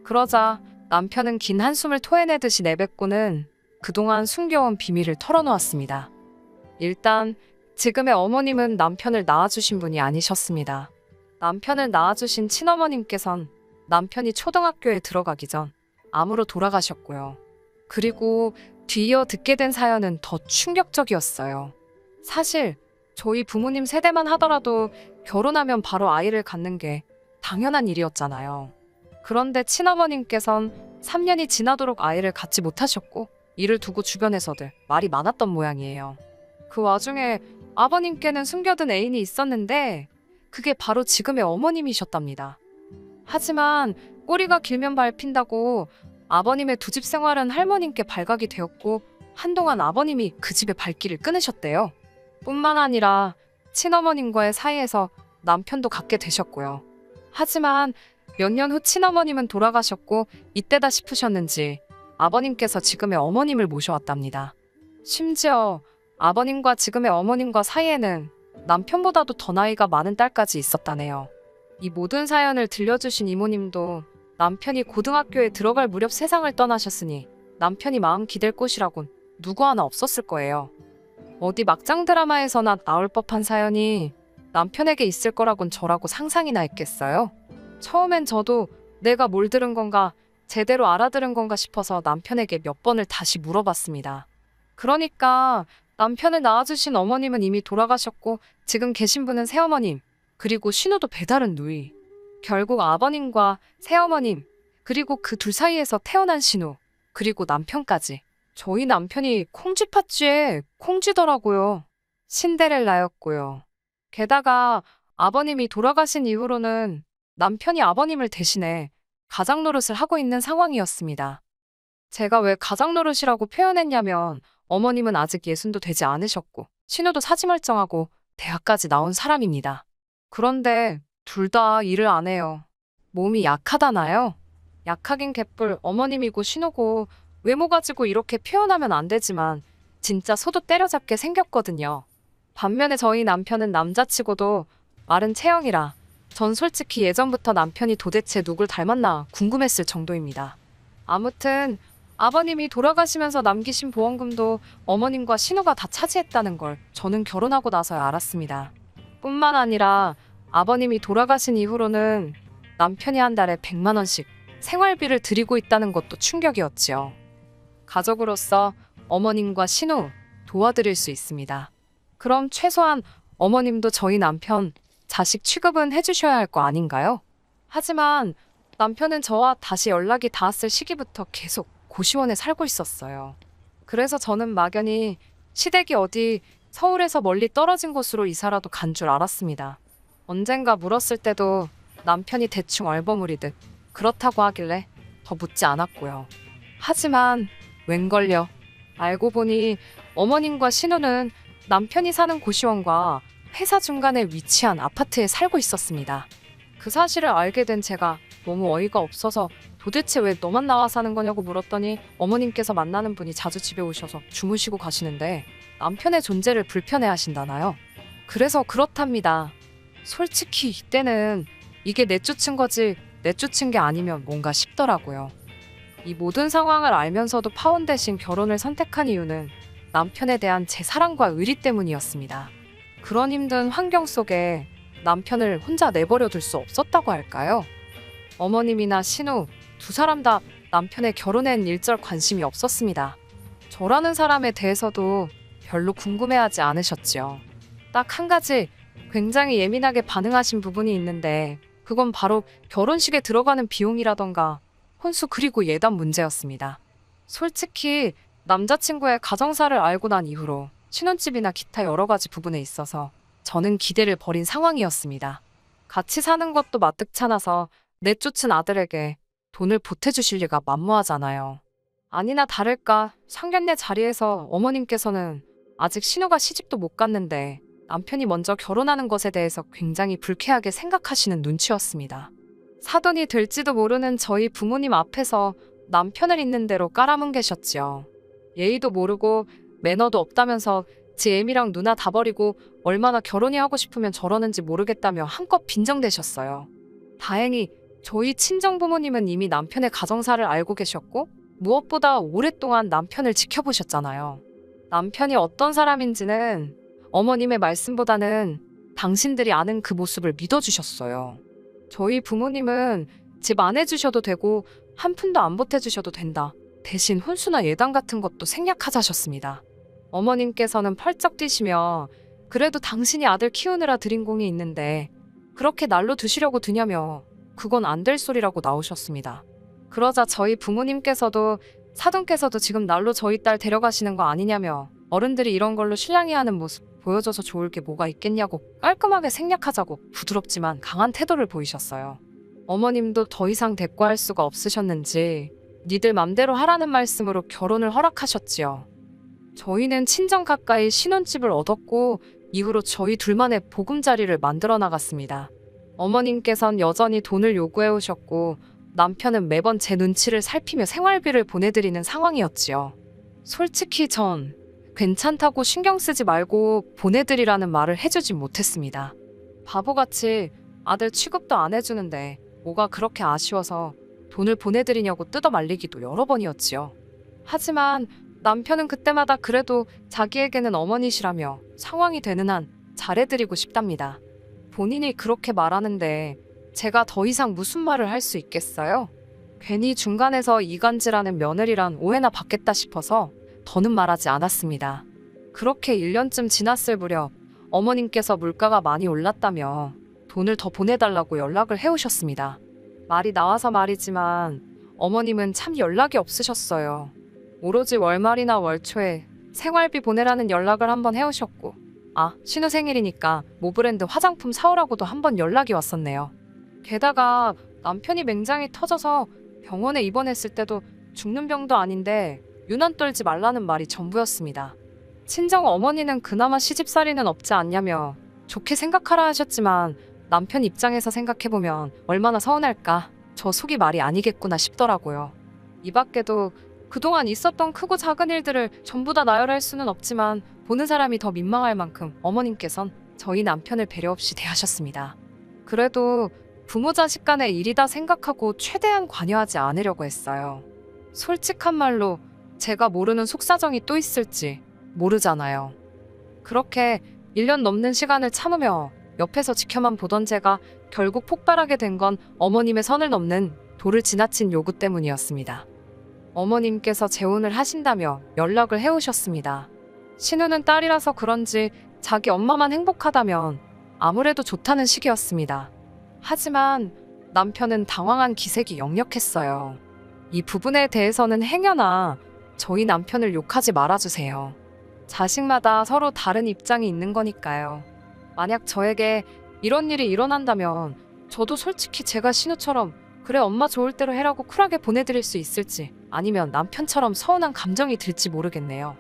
그러자 남편은 긴 한숨을 토해내듯이 내뱉고는 그동안 숨겨온 비밀을 털어놓았습니다. 일단 지금의 어머님은 남편을 낳아주신 분이 아니셨습니다. 남편을 낳아주신 친어머님께선 남편이 초등학교에 들어가기 전 암으로 돌아가셨고요. 그리고 뒤이어 듣게 된 사연은 더 충격적이었어요. 사실 저희 부모님 세대만 하더라도 결혼하면 바로 아이를 갖는 게 당연한 일이었잖아요. 그런데 친어머님께선 3년이 지나도록 아이를 갖지 못하셨고 이를 두고 주변에서들 말이 많았던 모양이에요. 그 와중에 아버님께는 숨겨둔 애인이 있었는데 그게 바로 지금의 어머님이셨답니다. 하지만 꼬리가 길면 밟힌다고 아버님의 두 집 생활은 할머님께 발각이 되었고 한동안 아버님이 그 집의 발길을 끊으셨대요. 뿐만 아니라 친어머님과의 사이에서 남편도 갖게 되셨고요. 하지만 몇 년 후 친어머님은 돌아가셨고 이때다 싶으셨는지 아버님께서 지금의 어머님을 모셔왔답니다. 심지어 아버님과 지금의 어머님과 사이에는 남편보다도 더 나이가 많은 딸까지 있었다네요. 이 모든 사연을 들려주신 이모님도 남편이 고등학교에 들어갈 무렵 세상을 떠나셨으니 남편이 마음 기댈 곳이라곤 누구 하나 없었을 거예요. 어디 막장 드라마에서나 나올 법한 사연이 남편에게 있을 거라곤 저라고 상상이나 했겠어요? 처음엔 저도 내가 뭘 들은 건가 제대로 알아들은 건가 싶어서 남편에게 몇 번을 다시 물어봤습니다. 그러니까 남편을 낳아주신 어머님은 이미 돌아가셨고 지금 계신 분은 새어머님, 그리고 신우도 배다른 누이. 결국 아버님과 새어머님, 그리고 그 둘 사이에서 태어난 신우, 그리고 남편까지. 저희 남편이 콩쥐팥쥐에 콩쥐더라고요. 신데렐라였고요. 게다가 아버님이 돌아가신 이후로는 남편이 아버님을 대신해 가장 노릇을 하고 있는 상황이었습니다. 제가 왜 가장 노릇이라고 표현했냐면 어머님은 아직 예순도 되지 않으셨고 신우도 사지멀쩡하고 대학까지 나온 사람입니다. 그런데 둘 다 일을 안 해요. 몸이 약하다나요? 약하긴 개뿔 어머님이고 신우고 외모 가지고 이렇게 표현하면 안 되지만 진짜 소도 때려잡게 생겼거든요. 반면에 저희 남편은 남자치고도 마른 체형이라 전 솔직히 예전부터 남편이 도대체 누굴 닮았나 궁금했을 정도입니다. 아무튼 아버님이 돌아가시면서 남기신 보험금도 어머님과 신우가 다 차지했다는 걸 저는 결혼하고 나서야 알았습니다. 뿐만 아니라 아버님이 돌아가신 이후로는 남편이 한 달에 100만 원씩 생활비를 드리고 있다는 것도 충격이었지요. 가족으로서 어머님과 신우 도와드릴 수 있습니다. 그럼 최소한 어머님도 저희 남편 자식 취급은 해주셔야 할 거 아닌가요? 하지만 남편은 저와 다시 연락이 닿았을 시기부터 계속 고시원에 살고 있었어요. 그래서 저는 막연히 시댁이 어디 서울에서 멀리 떨어진 곳으로 이사라도 간 줄 알았습니다. 언젠가 물었을 때도 남편이 대충 얼버무리듯 그렇다고 하길래 더 묻지 않았고요. 하지만 웬걸요. 알고 보니 어머님과 신우는 남편이 사는 고시원과 회사 중간에 위치한 아파트에 살고 있었습니다. 그 사실을 알게 된 제가 너무 어이가 없어서 도대체 왜 너만 나와 사는 거냐고 물었더니 어머님께서 만나는 분이 자주 집에 오셔서 주무시고 가시는데 남편의 존재를 불편해 하신다나요? 그래서 그렇답니다. 솔직히 이때는 이게 내쫓은 거지 내쫓은 게 아니면 뭔가 싶더라고요. 이 모든 상황을 알면서도 파혼 대신 결혼을 선택한 이유는 남편에 대한 제 사랑과 의리 때문이었습니다. 그런 힘든 환경 속에 남편을 혼자 내버려 둘 수 없었다고 할까요? 어머님이나 신우 두 사람 다 남편의 결혼엔 일절 관심이 없었습니다. 저라는 사람에 대해서도 별로 궁금해하지 않으셨지요. 딱 한 가지 굉장히 예민하게 반응하신 부분이 있는데 그건 바로 결혼식에 들어가는 비용이라던가 혼수 그리고 예단 문제였습니다. 솔직히 남자친구의 가정사를 알고 난 이후로 신혼집이나 기타 여러 가지 부분에 있어서 저는 기대를 버린 상황이었습니다. 같이 사는 것도 마뜩찮아서 내쫓은 아들에게 돈을 보태주실 리가 만무하잖아요. 아니나 다를까 상견례 자리에서 어머님께서는 아직 신우가 시집도 못 갔는데 남편이 먼저 결혼하는 것에 대해서 굉장히 불쾌하게 생각하시는 눈치였습니다. 사돈이 될지도 모르는 저희 부모님 앞에서 남편을 있는 대로 깔아뭉개셨지요. 예의도 모르고 매너도 없다면서 지 애미랑 누나 다 버리고 얼마나 결혼이 하고 싶으면 저러는지 모르겠다며 한껏 빈정대셨어요. 다행히 저희 친정 부모님은 이미 남편의 가정사를 알고 계셨고 무엇보다 오랫동안 남편을 지켜보셨잖아요. 남편이 어떤 사람인지는 어머님의 말씀보다는 당신들이 아는 그 모습을 믿어주셨어요. 저희 부모님은 집 안 해주셔도 되고 한 푼도 안 보태주셔도 된다. 대신 혼수나 예단 같은 것도 생략하자셨습니다. 어머님께서는 펄쩍 뛰시며 그래도 당신이 아들 키우느라 들인 공이 있는데 그렇게 날로 드시려고 드냐며 그건 안 될 소리라고 나오셨습니다. 그러자 저희 부모님께서도 사돈께서도 지금 날로 저희 딸 데려가시는 거 아니냐며 어른들이 이런 걸로 실랑이하는 모습 보여줘서 좋을 게 뭐가 있겠냐고 깔끔하게 생략하자고 부드럽지만 강한 태도를 보이셨어요. 어머님도 더 이상 대꾸할 수가 없으셨는지 니들 맘대로 하라는 말씀으로 결혼을 허락하셨지요. 저희는 친정 가까이 신혼집을 얻었고 이후로 저희 둘만의 보금자리를 만들어 나갔습니다. 어머님께선 여전히 돈을 요구해 오셨고 남편은 매번 제 눈치를 살피며 생활비를 보내드리는 상황이었지요. 솔직히 전 괜찮다고 신경 쓰지 말고 보내드리라는 말을 해주지 못했습니다. 바보같이 아들 취급도 안 해주는데 뭐가 그렇게 아쉬워서 돈을 보내드리냐고 뜯어말리기도 여러 번이었지요. 하지만 남편은 그때마다 그래도 자기에게는 어머니시라며 상황이 되는 한 잘해드리고 싶답니다. 본인이 그렇게 말하는데 제가 더 이상 무슨 말을 할 수 있겠어요? 괜히 중간에서 이간질하는 며느리란 오해나 받겠다 싶어서 더는 말하지 않았습니다. 그렇게 1년쯤 지났을 무렵 어머님께서 물가가 많이 올랐다며 돈을 더 보내달라고 연락을 해오셨습니다. 말이 나와서 말이지만 어머님은 참 연락이 없으셨어요. 오로지 월말이나 월초에 생활비 보내라는 연락을 한번 해오셨고, 신우 생일이니까 모브랜드 화장품 사오라고도 한번 연락이 왔었네요. 게다가 남편이 맹장이 터져서 병원에 입원했을 때도 죽는 병도 아닌데 유난 떨지 말라는 말이 전부였습니다. 친정 어머니는 그나마 시집살이는 없지 않냐며 좋게 생각하라 하셨지만 남편 입장에서 생각해보면 얼마나 서운할까, 저 속이 말이 아니겠구나 싶더라고요. 이 밖에도 그동안 있었던 크고 작은 일들을 전부 다 나열할 수는 없지만 보는 사람이 더 민망할 만큼 어머님께선 저희 남편을 배려 없이 대하셨습니다. 그래도 부모 자식 간의 일이다 생각하고 최대한 관여하지 않으려고 했어요. 솔직한 말로 제가 모르는 속사정이 또 있을지 모르잖아요. 그렇게 1년 넘는 시간을 참으며 옆에서 지켜만 보던 제가 결국 폭발하게 된 건 어머님의 선을 넘는 도를 지나친 요구 때문이었습니다. 어머님께서 재혼을 하신다며 연락을 해오셨습니다. 신우는 딸이라서 그런지 자기 엄마만 행복하다면 아무래도 좋다는 식이었습니다. 하지만 남편은 당황한 기색이 역력했어요. 이 부분에 대해서는 행여나 저희 남편을 욕하지 말아주세요. 자식마다 서로 다른 입장이 있는 거니까요. 만약 저에게 이런 일이 일어난다면 저도 솔직히 제가 신우처럼 그래 엄마 좋을 대로 해라고 쿨하게 보내드릴 수 있을지, 아니면 남편처럼 서운한 감정이 들지 모르겠네요.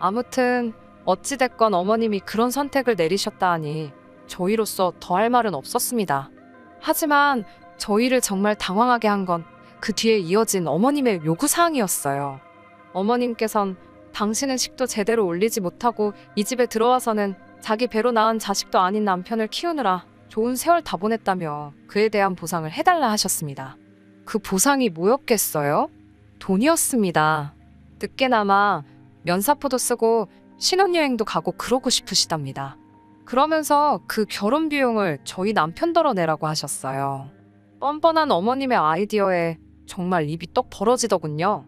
아무튼 어찌됐건 어머님이 그런 선택을 내리셨다 하니 저희로서 더할 말은 없었습니다. 하지만 저희를 정말 당황하게 한 건 그 뒤에 이어진 어머님의 요구사항이었어요. 어머님께선 당신은 식도 제대로 올리지 못하고 이 집에 들어와서는 자기 배로 낳은 자식도 아닌 남편을 키우느라 좋은 세월 다 보냈다며 그에 대한 보상을 해달라 하셨습니다. 그 보상이 뭐였겠어요? 돈이었습니다. 늦게나마 면사포도 쓰고 신혼여행도 가고 그러고 싶으시답니다. 그러면서 그 결혼 비용을 저희 남편더러 내라고 하셨어요. 뻔뻔한 어머님의 아이디어에 정말 입이 떡 벌어지더군요.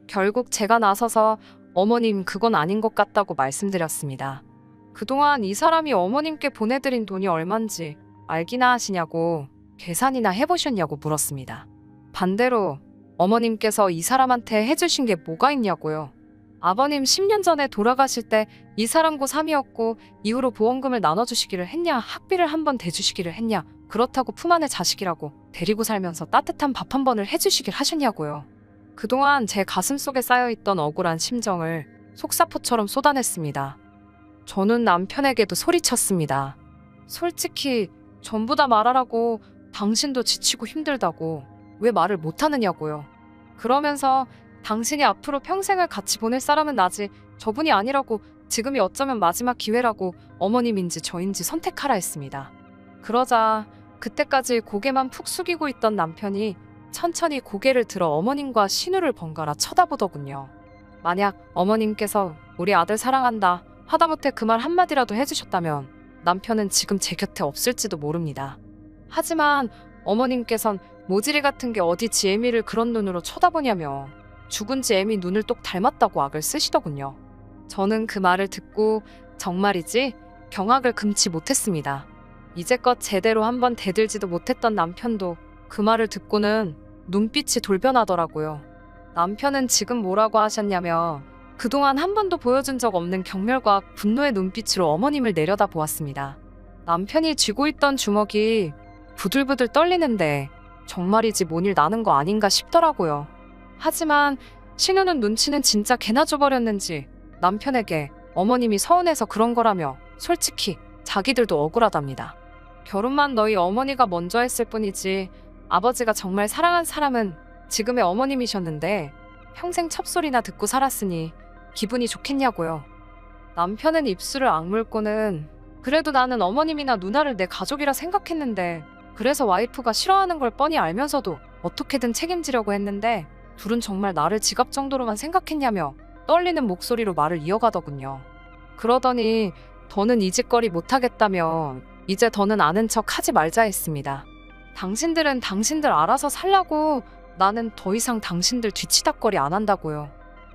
결국 제가 나서서 어머님 그건 아닌 것 같다고 말씀드렸습니다. 그동안 이 사람이 어머님께 보내드린 돈이 얼만지 알기나 하시냐고, 계산이나 해보셨냐고 물었습니다. 반대로 어머님께서 이 사람한테 해주신 게 뭐가 있냐고요. 아버님 10년 전에 돌아가실 때 이 사람 고3이었고 이후로 보험금을 나눠주시기를 했냐, 학비를 한번 대주시기를 했냐, 그렇다고 품 안의 자식이라고 데리고 살면서 따뜻한 밥 한 번을 해주시길 하셨냐고요. 그동안 제 가슴속에 쌓여있던 억울한 심정을 속사포처럼 쏟아냈습니다. 저는 남편에게도 소리쳤습니다. 솔직히 전부 다 말하라고, 당신도 지치고 힘들다고 왜 말을 못하느냐고요. 그러면서 당신이 앞으로 평생을 같이 보낼 사람은 나지 저분이 아니라고, 지금이 어쩌면 마지막 기회라고 어머님인지 저인지 선택하라 했습니다. 그러자 그때까지 고개만 푹 숙이고 있던 남편이 천천히 고개를 들어 어머님과 신우를 번갈아 쳐다보더군요. 만약 어머님께서 우리 아들 사랑한다 하다못해 그 말 한마디라도 해주셨다면 남편은 지금 제 곁에 없을지도 모릅니다. 하지만 어머님께선 모질이 같은 게 어디 지 애미를 그런 눈으로 쳐다보냐며 죽은 지 애미 눈을 똑 닮았다고 악을 쓰시더군요. 저는 그 말을 듣고 정말이지 경악을 금치 못했습니다. 이제껏 제대로 한번 대들지도 못했던 남편도 그 말을 듣고는 눈빛이 돌변하더라고요. 남편은 지금 뭐라고 하셨냐며 그동안 한 번도 보여준 적 없는 경멸과 분노의 눈빛으로 어머님을 내려다 보았습니다. 남편이 쥐고 있던 주먹이 부들부들 떨리는데 정말이지 뭔 일 나는 거 아닌가 싶더라고요. 하지만 신우는 눈치는 진짜 개나 줘버렸는지 남편에게 어머님이 서운해서 그런 거라며 솔직히 자기들도 억울하답니다. 결혼만 너희 어머니가 먼저 했을 뿐이지 아버지가 정말 사랑한 사람은 지금의 어머님이셨는데 평생 첩소리나 듣고 살았으니 기분이 좋겠냐고요. 남편은 입술을 악물고는 그래도 나는 어머님이나 누나를 내 가족이라 생각했는데, 그래서 와이프가 싫어하는 걸 뻔히 알면서도 어떻게든 책임지려고 했는데 둘은 정말 나를 지갑 정도로만 생각했냐며 떨리는 목소리로 말을 이어가더군요. 그러더니 더는 이 짓거리 못하겠다며 이제 더는 아는 척 하지 말자 했습니다. 당신들은 당신들 알아서 살라고 나는 더 이상 당신들 뒤치다꺼리 안 한다고요.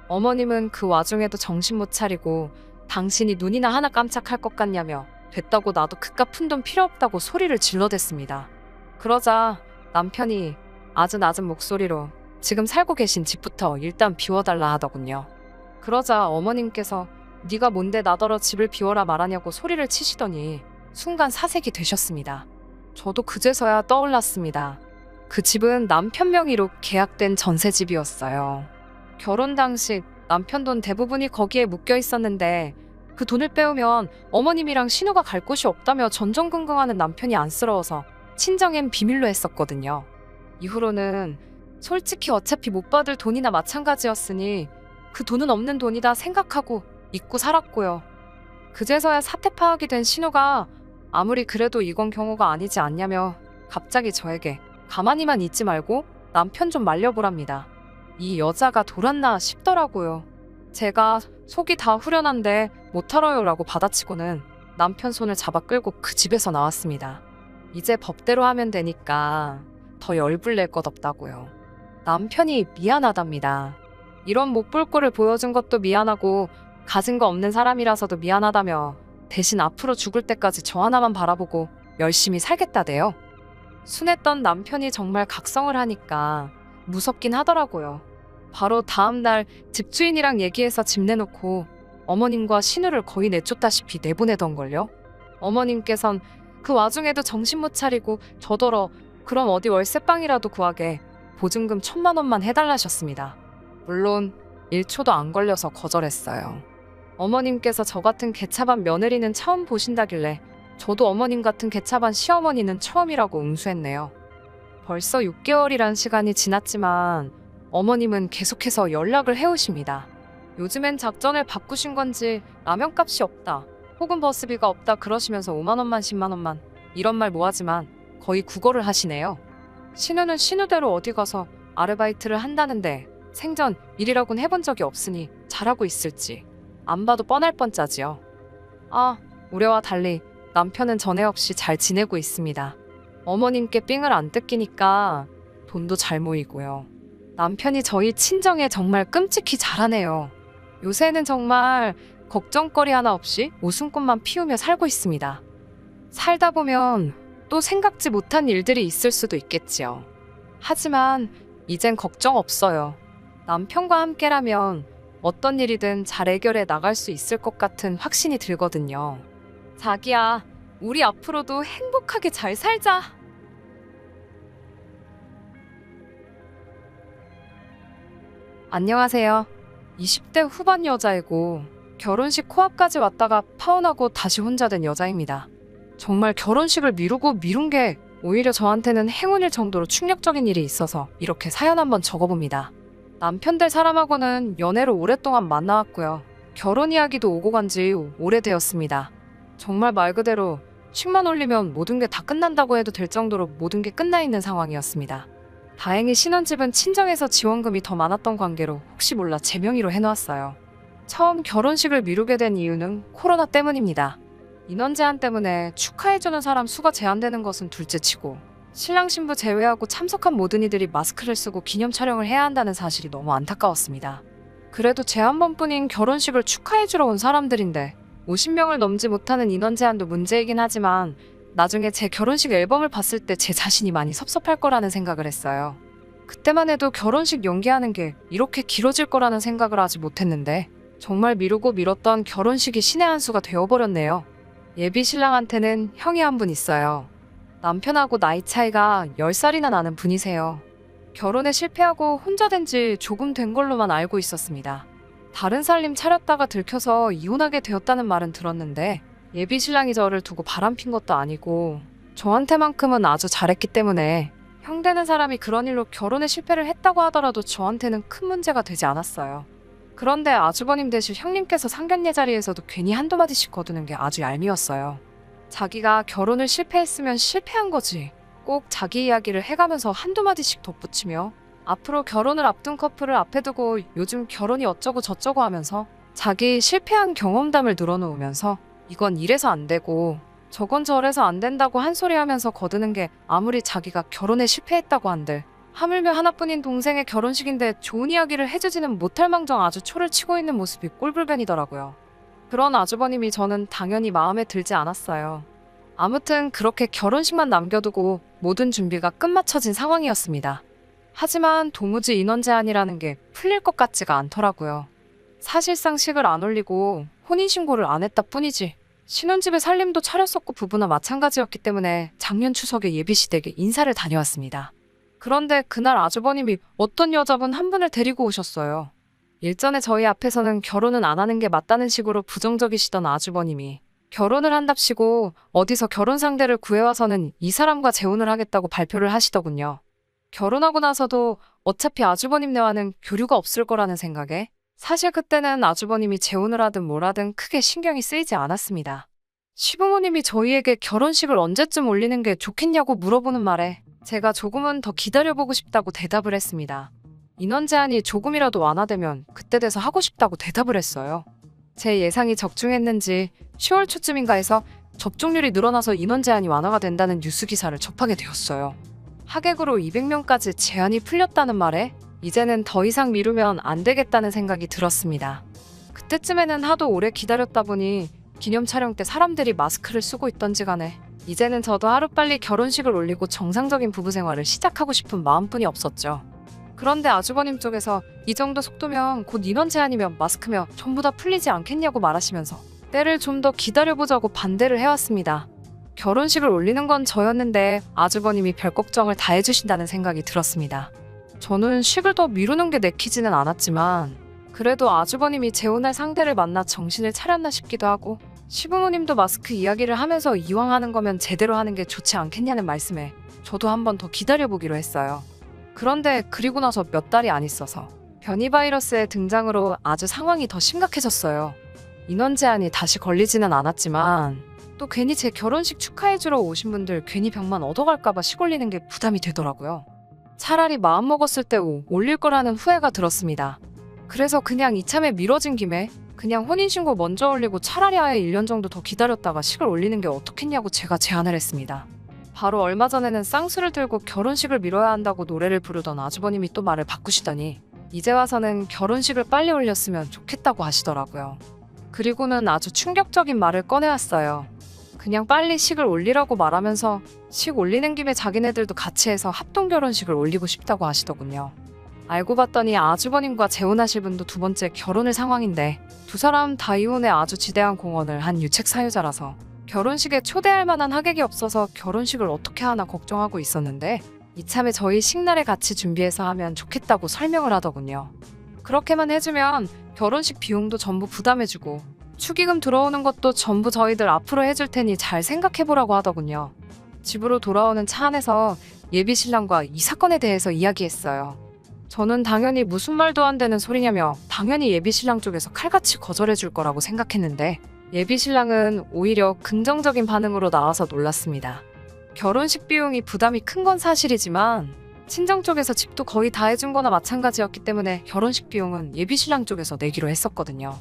어머님은 그 와중에도 정신 못 차리고 당신이 눈이나 하나 깜짝할 것 같냐며 됐다고 나도 그깟 푼돈 필요 없다고 소리를 질러댔습니다. 그러자 남편이 아주 낮은 목소리로 지금 살고 계신 집부터 일단 비워달라 하더군요. 그러자 어머님께서 네가 뭔데 나더러 집을 비워라 말하냐고 소리를 치시더니 순간 사색이 되셨습니다. 저도 그제서야 떠올랐습니다. 그 집은 남편 명의로 계약된 전세집이었어요. 결혼 당시 남편 돈 대부분이 거기에 묶여 있었는데 그 돈을 빼오면 어머님이랑 신우가 갈 곳이 없다며 전전긍긍하는 남편이 안쓰러워서 친정엔 비밀로 했었거든요. 이후로는 솔직히 어차피 못 받을 돈이나 마찬가지였으니 그 돈은 없는 돈이다 생각하고 잊고 살았고요. 그제서야 사태 파악이 된 신우가 아무리 그래도 이건 경우가 아니지 않냐며 갑자기 저에게 가만히만 있지 말고 남편 좀 말려보랍니다. 이 여자가 돌았나 싶더라고요. 제가 속이 다 후련한데 못하러요 라고 받아치고는 남편 손을 잡아 끌고 그 집에서 나왔습니다. 이제 법대로 하면 되니까 더 열불 낼 것 없다고요. 남편이 미안하답니다. 이런 못 볼 꼴을 보여준 것도 미안하고 가진 거 없는 사람이라서도 미안하다며 대신 앞으로 죽을 때까지 저 하나만 바라보고 열심히 살겠다대요. 순했던 남편이 정말 각성을 하니까 무섭긴 하더라고요. 바로 다음 날 집주인이랑 얘기해서 집 내놓고 어머님과 신우를 거의 내쫓다시피 내보내던걸요. 어머님께선 그 와중에도 정신 못 차리고 저더러 그럼 어디 월세방이라도 구하게 보증금 1,000만 원만 해달라셨습니다. 물론 1초도 안 걸려서 거절했어요. 어머님께서 저 같은 개차반 며느리는 처음 보신다길래 저도 어머님 같은 개차반 시어머니는 처음이라고 응수했네요. 벌써 6개월이란 시간이 지났지만 어머님은 계속해서 연락을 해오십니다. 요즘엔 작전을 바꾸신 건지 라면값이 없다, 혹은 버스비가 없다 그러시면서 5만 원만 10만 원만 이런 말 뭐하지만 거의 국어를 하시네요. 신우는 신우대로 어디 가서 아르바이트를 한다는데 생전 일이라곤 해본 적이 없으니 잘하고 있을지 안 봐도 뻔할 뻔짜지요. 우려와 달리 남편은 전에 없이 잘 지내고 있습니다. 어머님께 삥을 안 뜯기니까 돈도 잘 모이고요. 남편이 저희 친정에 정말 끔찍히 잘하네요. 요새는 정말 걱정거리 하나 없이 웃음꽃만 피우며 살고 있습니다. 살다 보면 또 생각지 못한 일들이 있을 수도 있겠지요. 하지만 이젠 걱정 없어요. 남편과 함께라면 어떤 일이든 잘 해결해 나갈 수 있을 것 같은 확신이 들거든요. 자기야, 우리 앞으로도 행복하게 잘 살자. 안녕하세요. 20대 후반 여자이고 결혼식 코앞까지 왔다가 파혼하고 다시 혼자 된 여자입니다. 정말 결혼식을 미루고 미룬 게 오히려 저한테는 행운일 정도로 충격적인 일이 있어서 이렇게 사연 한번 적어봅니다. 남편 될 사람하고는 연애로 오랫동안 만나왔고요. 결혼 이야기도 오고 간 지 오래되었습니다. 정말 말 그대로 씩만 올리면 모든 게 다 끝난다고 해도 될 정도로 모든 게 끝나 있는 상황이었습니다. 다행히 신혼집은 친정에서 지원금이 더 많았던 관계로 혹시 몰라 제 명의로 해놓았어요. 처음 결혼식을 미루게 된 이유는 코로나 때문입니다. 인원 제한 때문에 축하해주는 사람 수가 제한되는 것은 둘째치고 신랑 신부 제외하고 참석한 모든 이들이 마스크를 쓰고 기념 촬영을 해야 한다는 사실이 너무 안타까웠습니다. 그래도 제 한 번뿐인 결혼식을 축하해주러 온 사람들인데 50명을 넘지 못하는 인원 제한도 문제이긴 하지만 나중에 제 결혼식 앨범을 봤을 때 제 자신이 많이 섭섭할 거라는 생각을 했어요. 그때만 해도 결혼식 연기하는 게 이렇게 길어질 거라는 생각을 하지 못했는데 정말 미루고 미뤘던 결혼식이 신의 한 수가 되어버렸네요. 예비 신랑한테는 형이 한 분 있어요. 남편하고 나이 차이가 10살이나 나는 분이세요. 결혼에 실패하고 혼자 된 지 조금 된 걸로만 알고 있었습니다. 다른 살림 차렸다가 들켜서 이혼하게 되었다는 말은 들었는데 예비 신랑이 저를 두고 바람핀 것도 아니고 저한테만큼은 아주 잘했기 때문에 형 되는 사람이 그런 일로 결혼에 실패를 했다고 하더라도 저한테는 큰 문제가 되지 않았어요. 그런데 아주버님 되실 형님께서 상견례 자리에서도 괜히 한두 마디씩 거두는 게 아주 얄미웠어요. 자기가 결혼을 실패했으면 실패한 거지, 꼭 자기 이야기를 해가면서 한두 마디씩 덧붙이며 앞으로 결혼을 앞둔 커플을 앞에 두고 요즘 결혼이 어쩌고 저쩌고 하면서 자기 실패한 경험담을 늘어놓으면서 이건 이래서 안 되고 저건 저래서 안 된다고 한 소리 하면서 거드는 게 아무리 자기가 결혼에 실패했다고 한들 하물며 하나뿐인 동생의 결혼식인데 좋은 이야기를 해주지는 못할 망정 아주 초를 치고 있는 모습이 꼴불견이더라고요. 그런 아주버님이 저는 당연히 마음에 들지 않았어요. 아무튼 그렇게 결혼식만 남겨두고 모든 준비가 끝마쳐진 상황이었습니다. 하지만 도무지 인원 제한이라는 게 풀릴 것 같지가 않더라고요. 사실상 식을 안 올리고 혼인신고를 안 했다 뿐이지 신혼집에 살림도 차렸었고 부부나 마찬가지였기 때문에 작년 추석에 예비시댁에 인사를 다녀왔습니다. 그런데 그날 아주버님이 어떤 여자분 한 분을 데리고 오셨어요. 일전에 저희 앞에서는 결혼은 안 하는 게 맞다는 식으로 부정적이시던 아주버님이 결혼을 한답시고 어디서 결혼 상대를 구해와서는 이 사람과 재혼을 하겠다고 발표를 하시더군요. 결혼하고 나서도 어차피 아주버님네와는 교류가 없을 거라는 생각에 사실 그때는 아주버님이 재혼을 하든 뭘 하든 크게 신경이 쓰이지 않았습니다. 시부모님이 저희에게 결혼식을 언제쯤 올리는 게 좋겠냐고 물어보는 말에 제가 조금은 더 기다려보고 싶다고 대답을 했습니다. 인원 제한이 조금이라도 완화되면 그때 돼서 하고 싶다고 대답을 했어요. 제 예상이 적중했는지 10월 초쯤인가 해서 접종률이 늘어나서 인원 제한이 완화가 된다는 뉴스 기사를 접하게 되었어요. 하객으로 200명까지 제한이 풀렸다는 말에 이제는 더 이상 미루면 안 되겠다는 생각이 들었습니다. 그때쯤에는 하도 오래 기다렸다 보니 기념 촬영 때 사람들이 마스크를 쓰고 있던지 간에 이제는 저도 하루빨리 결혼식을 올리고 정상적인 부부 생활을 시작하고 싶은 마음뿐이 없었죠. 그런데 아주버님 쪽에서 이 정도 속도면 곧 인원 제한이면 마스크며 전부 다 풀리지 않겠냐고 말하시면서 때를 좀 더 기다려보자고 반대를 해왔습니다. 결혼식을 올리는 건 저였는데 아주버님이 별 걱정을 다 해주신다는 생각이 들었습니다. 저는 식을 더 미루는 게 내키지는 않았지만 그래도 아주버님이 재혼할 상대를 만나 정신을 차렸나 싶기도 하고 시부모님도 마스크 이야기를 하면서 이왕 하는 거면 제대로 하는 게 좋지 않겠냐는 말씀에 저도 한 번 더 기다려보기로 했어요. 그런데 그리고 나서 몇 달이 안 있어서 변이 바이러스의 등장으로 아주 상황이 더 심각해졌어요. 인원 제한이 다시 걸리지는 않았지만 또 괜히 제 결혼식 축하해주러 오신 분들 괜히 병만 얻어갈까봐 식 올리는 게 부담이 되더라고요. 차라리 마음먹었을 때 올릴 거라는 후회가 들었습니다. 그래서 그냥 이참에 미뤄진 김에 그냥 혼인신고 먼저 올리고 차라리 아예 1년 정도 더 기다렸다가 식을 올리는 게 어떻겠냐고 제가 제안을 했습니다. 바로 얼마 전에는 쌍수를 들고 결혼식을 미뤄야 한다고 노래를 부르던 아주버님이 또 말을 바꾸시더니 이제 와서는 결혼식을 빨리 올렸으면 좋겠다고 하시더라고요. 그리고는 아주 충격적인 말을 꺼내왔어요. 그냥 빨리 식을 올리라고 말하면서 식 올리는 김에 자기네들도 같이 해서 합동 결혼식을 올리고 싶다고 하시더군요. 알고 봤더니 아주버님과 재혼하실 분도 두 번째 결혼을 상황인데 두 사람 다 이혼에 아주 지대한 공헌을 한 유책 사유자라서 결혼식에 초대할 만한 하객이 없어서 결혼식을 어떻게 하나 걱정하고 있었는데 이참에 저희 식날에 같이 준비해서 하면 좋겠다고 설명을 하더군요. 그렇게만 해주면 결혼식 비용도 전부 부담해주고 축의금 들어오는 것도 전부 저희들 앞으로 해줄 테니 잘 생각해보라고 하더군요. 집으로 돌아오는 차 안에서 예비신랑과 이 사건에 대해서 이야기했어요. 저는 당연히 무슨 말도 안 되는 소리냐며 당연히 예비신랑 쪽에서 칼같이 거절해줄 거라고 생각했는데 예비신랑은 오히려 긍정적인 반응으로 나와서 놀랐습니다. 결혼식 비용이 부담이 큰 건 사실이지만 친정 쪽에서 집도 거의 다 해준 거나 마찬가지였기 때문에 결혼식 비용은 예비신랑 쪽에서 내기로 했었거든요.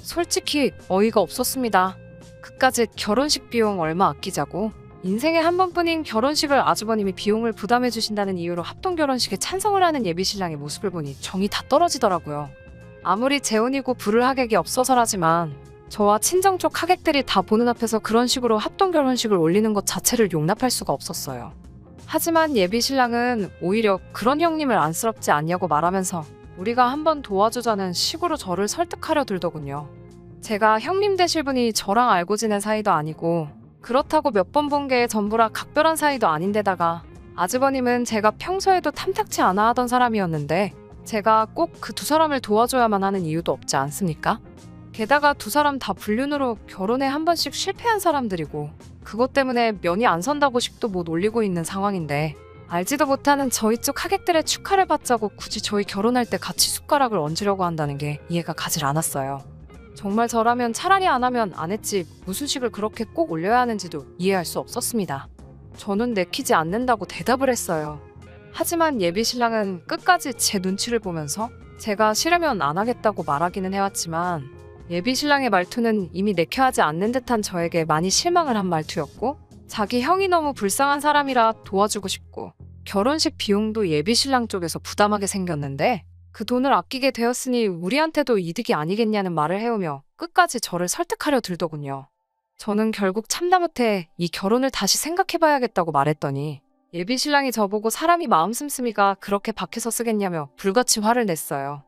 솔직히 어이가 없었습니다. 그까짓 결혼식 비용 얼마 아끼자고 인생에 한 번뿐인 결혼식을 아주버님이 비용을 부담해 주신다는 이유로 합동 결혼식에 찬성을 하는 예비신랑의 모습을 보니 정이 다 떨어지더라고요. 아무리 재혼이고 부를 하객이 없어서라지만 저와 친정 쪽 하객들이 다 보는 앞에서 그런 식으로 합동 결혼식을 올리는 것 자체를 용납할 수가 없었어요. 하지만 예비신랑은 오히려 그런 형님을 안쓰럽지 않냐고 말하면서 우리가 한번 도와주자는 식으로 저를 설득하려 들더군요. 제가 형님 되실 분이 저랑 알고 지낸 사이도 아니고 그렇다고 몇 번 본 게 전부라 각별한 사이도 아닌데다가 아주버님은 제가 평소에도 탐탁치 않아 하던 사람이었는데 제가 꼭 그 두 사람을 도와줘야만 하는 이유도 없지 않습니까? 게다가 두 사람 다 불륜으로 결혼에 한 번씩 실패한 사람들이고 그것 때문에 면이 안 선다고 식도 못 올리고 있는 상황인데 알지도 못하는 저희 쪽 하객들의 축하를 받자고 굳이 저희 결혼할 때 같이 숟가락을 얹으려고 한다는 게 이해가 가질 않았어요. 정말 저라면 차라리 안 하면 안 했지 무슨 식을 그렇게 꼭 올려야 하는지도 이해할 수 없었습니다. 저는 내키지 않는다고 대답을 했어요. 하지만 예비신랑은 끝까지 제 눈치를 보면서 제가 싫으면 안 하겠다고 말하기는 해왔지만 예비신랑의 말투는 이미 내켜 하지 않는 듯한 저에게 많이 실망을 한 말투였고 자기 형이 너무 불쌍한 사람이라 도와주고 싶고 결혼식 비용도 예비신랑 쪽에서 부담하게 생겼는데 그 돈을 아끼게 되었으니 우리한테도 이득이 아니겠냐는 말을 해오며 끝까지 저를 설득하려 들더군요. 저는 결국 참다 못해 이 결혼을 다시 생각해봐야겠다고 말했더니 예비신랑이 저보고 사람이 마음 씀씀이가 그렇게 박해서 쓰겠냐며 불같이 화를 냈어요.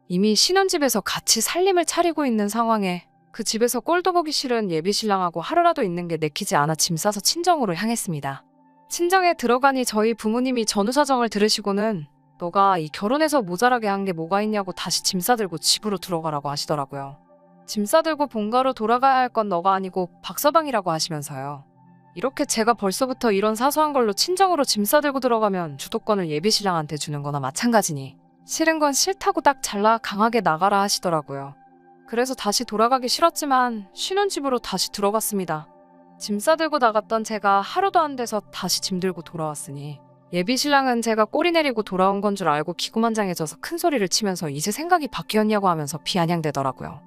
이미 신혼집에서 같이 살림을 차리고 있는 상황에 그 집에서 꼴도 보기 싫은 예비신랑하고 하루라도 있는 게 내키지 않아 짐 싸서 친정으로 향했습니다. 친정에 들어가니 저희 부모님이 전후 사정을 들으시고는 너가 이 결혼해서 모자라게 한 게 뭐가 있냐고 다시 짐 싸들고 집으로 들어가라고 하시더라고요. 짐 싸들고 본가로 돌아가야 할 건 너가 아니고 박서방이라고 하시면서요. 이렇게 제가 벌써부터 이런 사소한 걸로 친정으로 짐 싸들고 들어가면 주도권을 예비신랑한테 주는 거나 마찬가지니 싫은 건 싫다고 딱 잘라 강하게 나가라 하시더라고요. 그래서 다시 돌아가기 싫었지만 신혼집으로 다시 들어갔습니다. 짐 싸들고 나갔던 제가 하루도 안 돼서 다시 짐 들고 돌아왔으니 예비신랑은 제가 꼬리 내리고 돌아온 건 줄 알고 기구만장해져서 큰 소리를 치면서 이제 생각이 바뀌었냐고 하면서 비아냥대더라고요.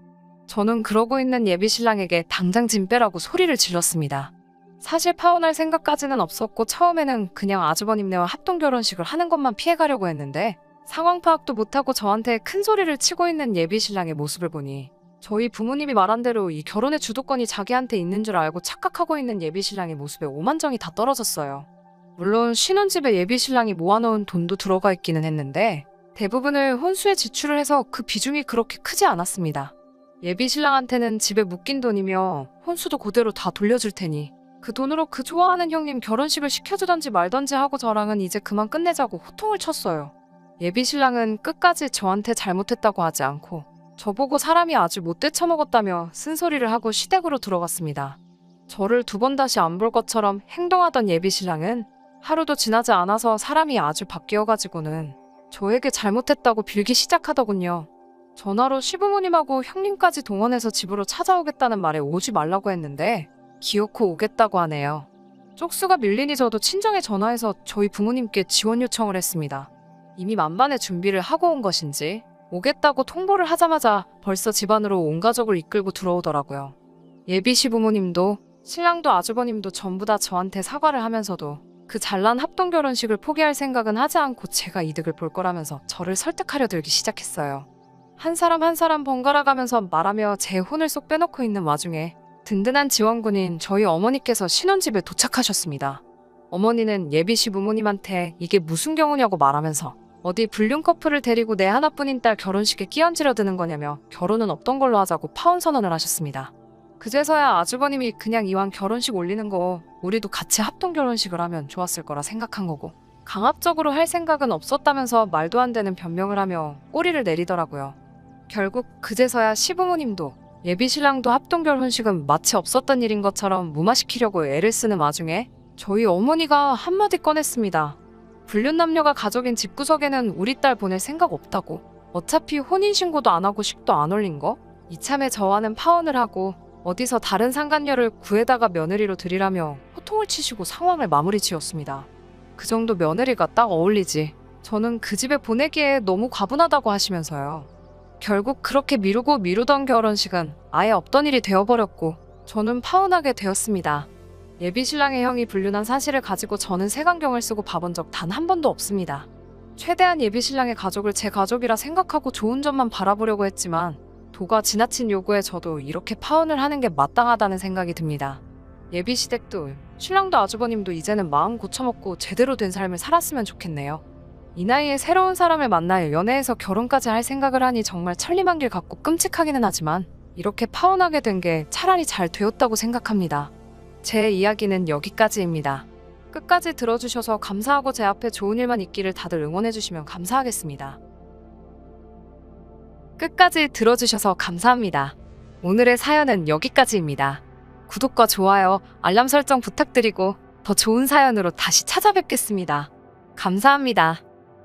저는 그러고 있는 예비신랑에게 당장 짐 빼라고 소리를 질렀습니다. 사실 파혼할 생각까지는 없었고 처음에는 그냥 아주버님네와 합동결혼식을 하는 것만 피해가려고 했는데 상황 파악도 못하고 저한테 큰 소리를 치고 있는 예비신랑의 모습을 보니 저희 부모님이 말한 대로 이 결혼의 주도권이 자기한테 있는 줄 알고 착각하고 있는 예비신랑의 모습에 오만정이 다 떨어졌어요. 물론 신혼집에 예비신랑이 모아놓은 돈도 들어가 있기는 했는데 대부분을 혼수에 지출을 해서 그 비중이 그렇게 크지 않았습니다. 예비신랑한테는 집에 묶인 돈이며 혼수도 그대로 다 돌려줄 테니 그 돈으로 그 좋아하는 형님 결혼식을 시켜주던지 말던지 하고 저랑은 이제 그만 끝내자고 호통을 쳤어요. 예비신랑은 끝까지 저한테 잘못했다고 하지 않고 저보고 사람이 아주 못돼 처먹었다며 쓴소리를 하고 시댁으로 들어갔습니다. 저를 두 번 다시 안 볼 것처럼 행동하던 예비신랑은 하루도 지나지 않아서 사람이 아주 바뀌어가지고는 저에게 잘못했다고 빌기 시작하더군요. 전화로 시부모님하고 형님까지 동원해서 집으로 찾아오겠다는 말에 오지 말라고 했는데 기어코 오겠다고 하네요. 쪽수가 밀리니 저도 친정에 전화해서 저희 부모님께 지원 요청을 했습니다. 이미 만반의 준비를 하고 온 것인지 오겠다고 통보를 하자마자 벌써 집안으로 온 가족을 이끌고 들어오더라고요. 예비 시부모님도 신랑도 아주버님도 전부 다 저한테 사과를 하면서도 그 잘난 합동결혼식을 포기할 생각은 하지 않고 제가 이득을 볼 거라면서 저를 설득하려 들기 시작했어요. 한 사람 한 사람 번갈아 가면서 말하며 제 혼을 쏙 빼놓고 있는 와중에 든든한 지원군인 저희 어머니께서 신혼집에 도착하셨습니다. 어머니는 예비 시부모님한테 이게 무슨 경우냐고 말하면서 어디 불륜 커플을 데리고 내 하나뿐인 딸 결혼식에 끼얹으려 드는 거냐며 결혼은 없던 걸로 하자고 파혼 선언을 하셨습니다. 그제서야 아주버님이 그냥 이왕 결혼식 올리는 거 우리도 같이 합동 결혼식을 하면 좋았을 거라 생각한 거고 강압적으로 할 생각은 없었다면서 말도 안 되는 변명을 하며 꼬리를 내리더라고요. 결국 그제서야 시부모님도 예비신랑도 합동 결혼식은 마치 없었던 일인 것처럼 무마시키려고 애를 쓰는 와중에 저희 어머니가 한마디 꺼냈습니다. 불륜남녀가 가족인 집구석에는 우리 딸 보낼 생각 없다고. 어차피 혼인신고도 안 하고 식도 안 올린 거? 이참에 저와는 파혼을 하고 어디서 다른 상간녀를 구해다가 며느리로 들이라며 호통을 치시고 상황을 마무리 지었습니다. 그 정도 며느리가 딱 어울리지. 저는 그 집에 보내기에 너무 과분하다고 하시면서요. 결국 그렇게 미루고 미루던 결혼식은 아예 없던 일이 되어버렸고 저는 파혼하게 되었습니다. 예비신랑의 형이 불륜한 사실을 가지고 저는 색안경을 쓰고 봐본 적 단 한 번도 없습니다. 최대한 예비신랑의 가족을 제 가족이라 생각하고 좋은 점만 바라보려고 했지만 도가 지나친 요구에 저도 이렇게 파혼을 하는 게 마땅하다는 생각이 듭니다. 예비시댁도 신랑도 아주버님도 이제는 마음 고쳐먹고 제대로 된 삶을 살았으면 좋겠네요. 이 나이에 새로운 사람을 만나 연애해서 결혼까지 할 생각을 하니 정말 천리만 길 같고 끔찍하기는 하지만 이렇게 파혼하게 된 게 차라리 잘 되었다고 생각합니다. 제 이야기는 여기까지입니다. 끝까지 들어주셔서 감사하고 제 앞에 좋은 일만 있기를 다들 응원해주시면 감사하겠습니다. 끝까지 들어주셔서 감사합니다. 오늘의 사연은 여기까지입니다. 구독과 좋아요, 알람 설정 부탁드리고 더 좋은 사연으로 다시 찾아뵙겠습니다. 감사합니다.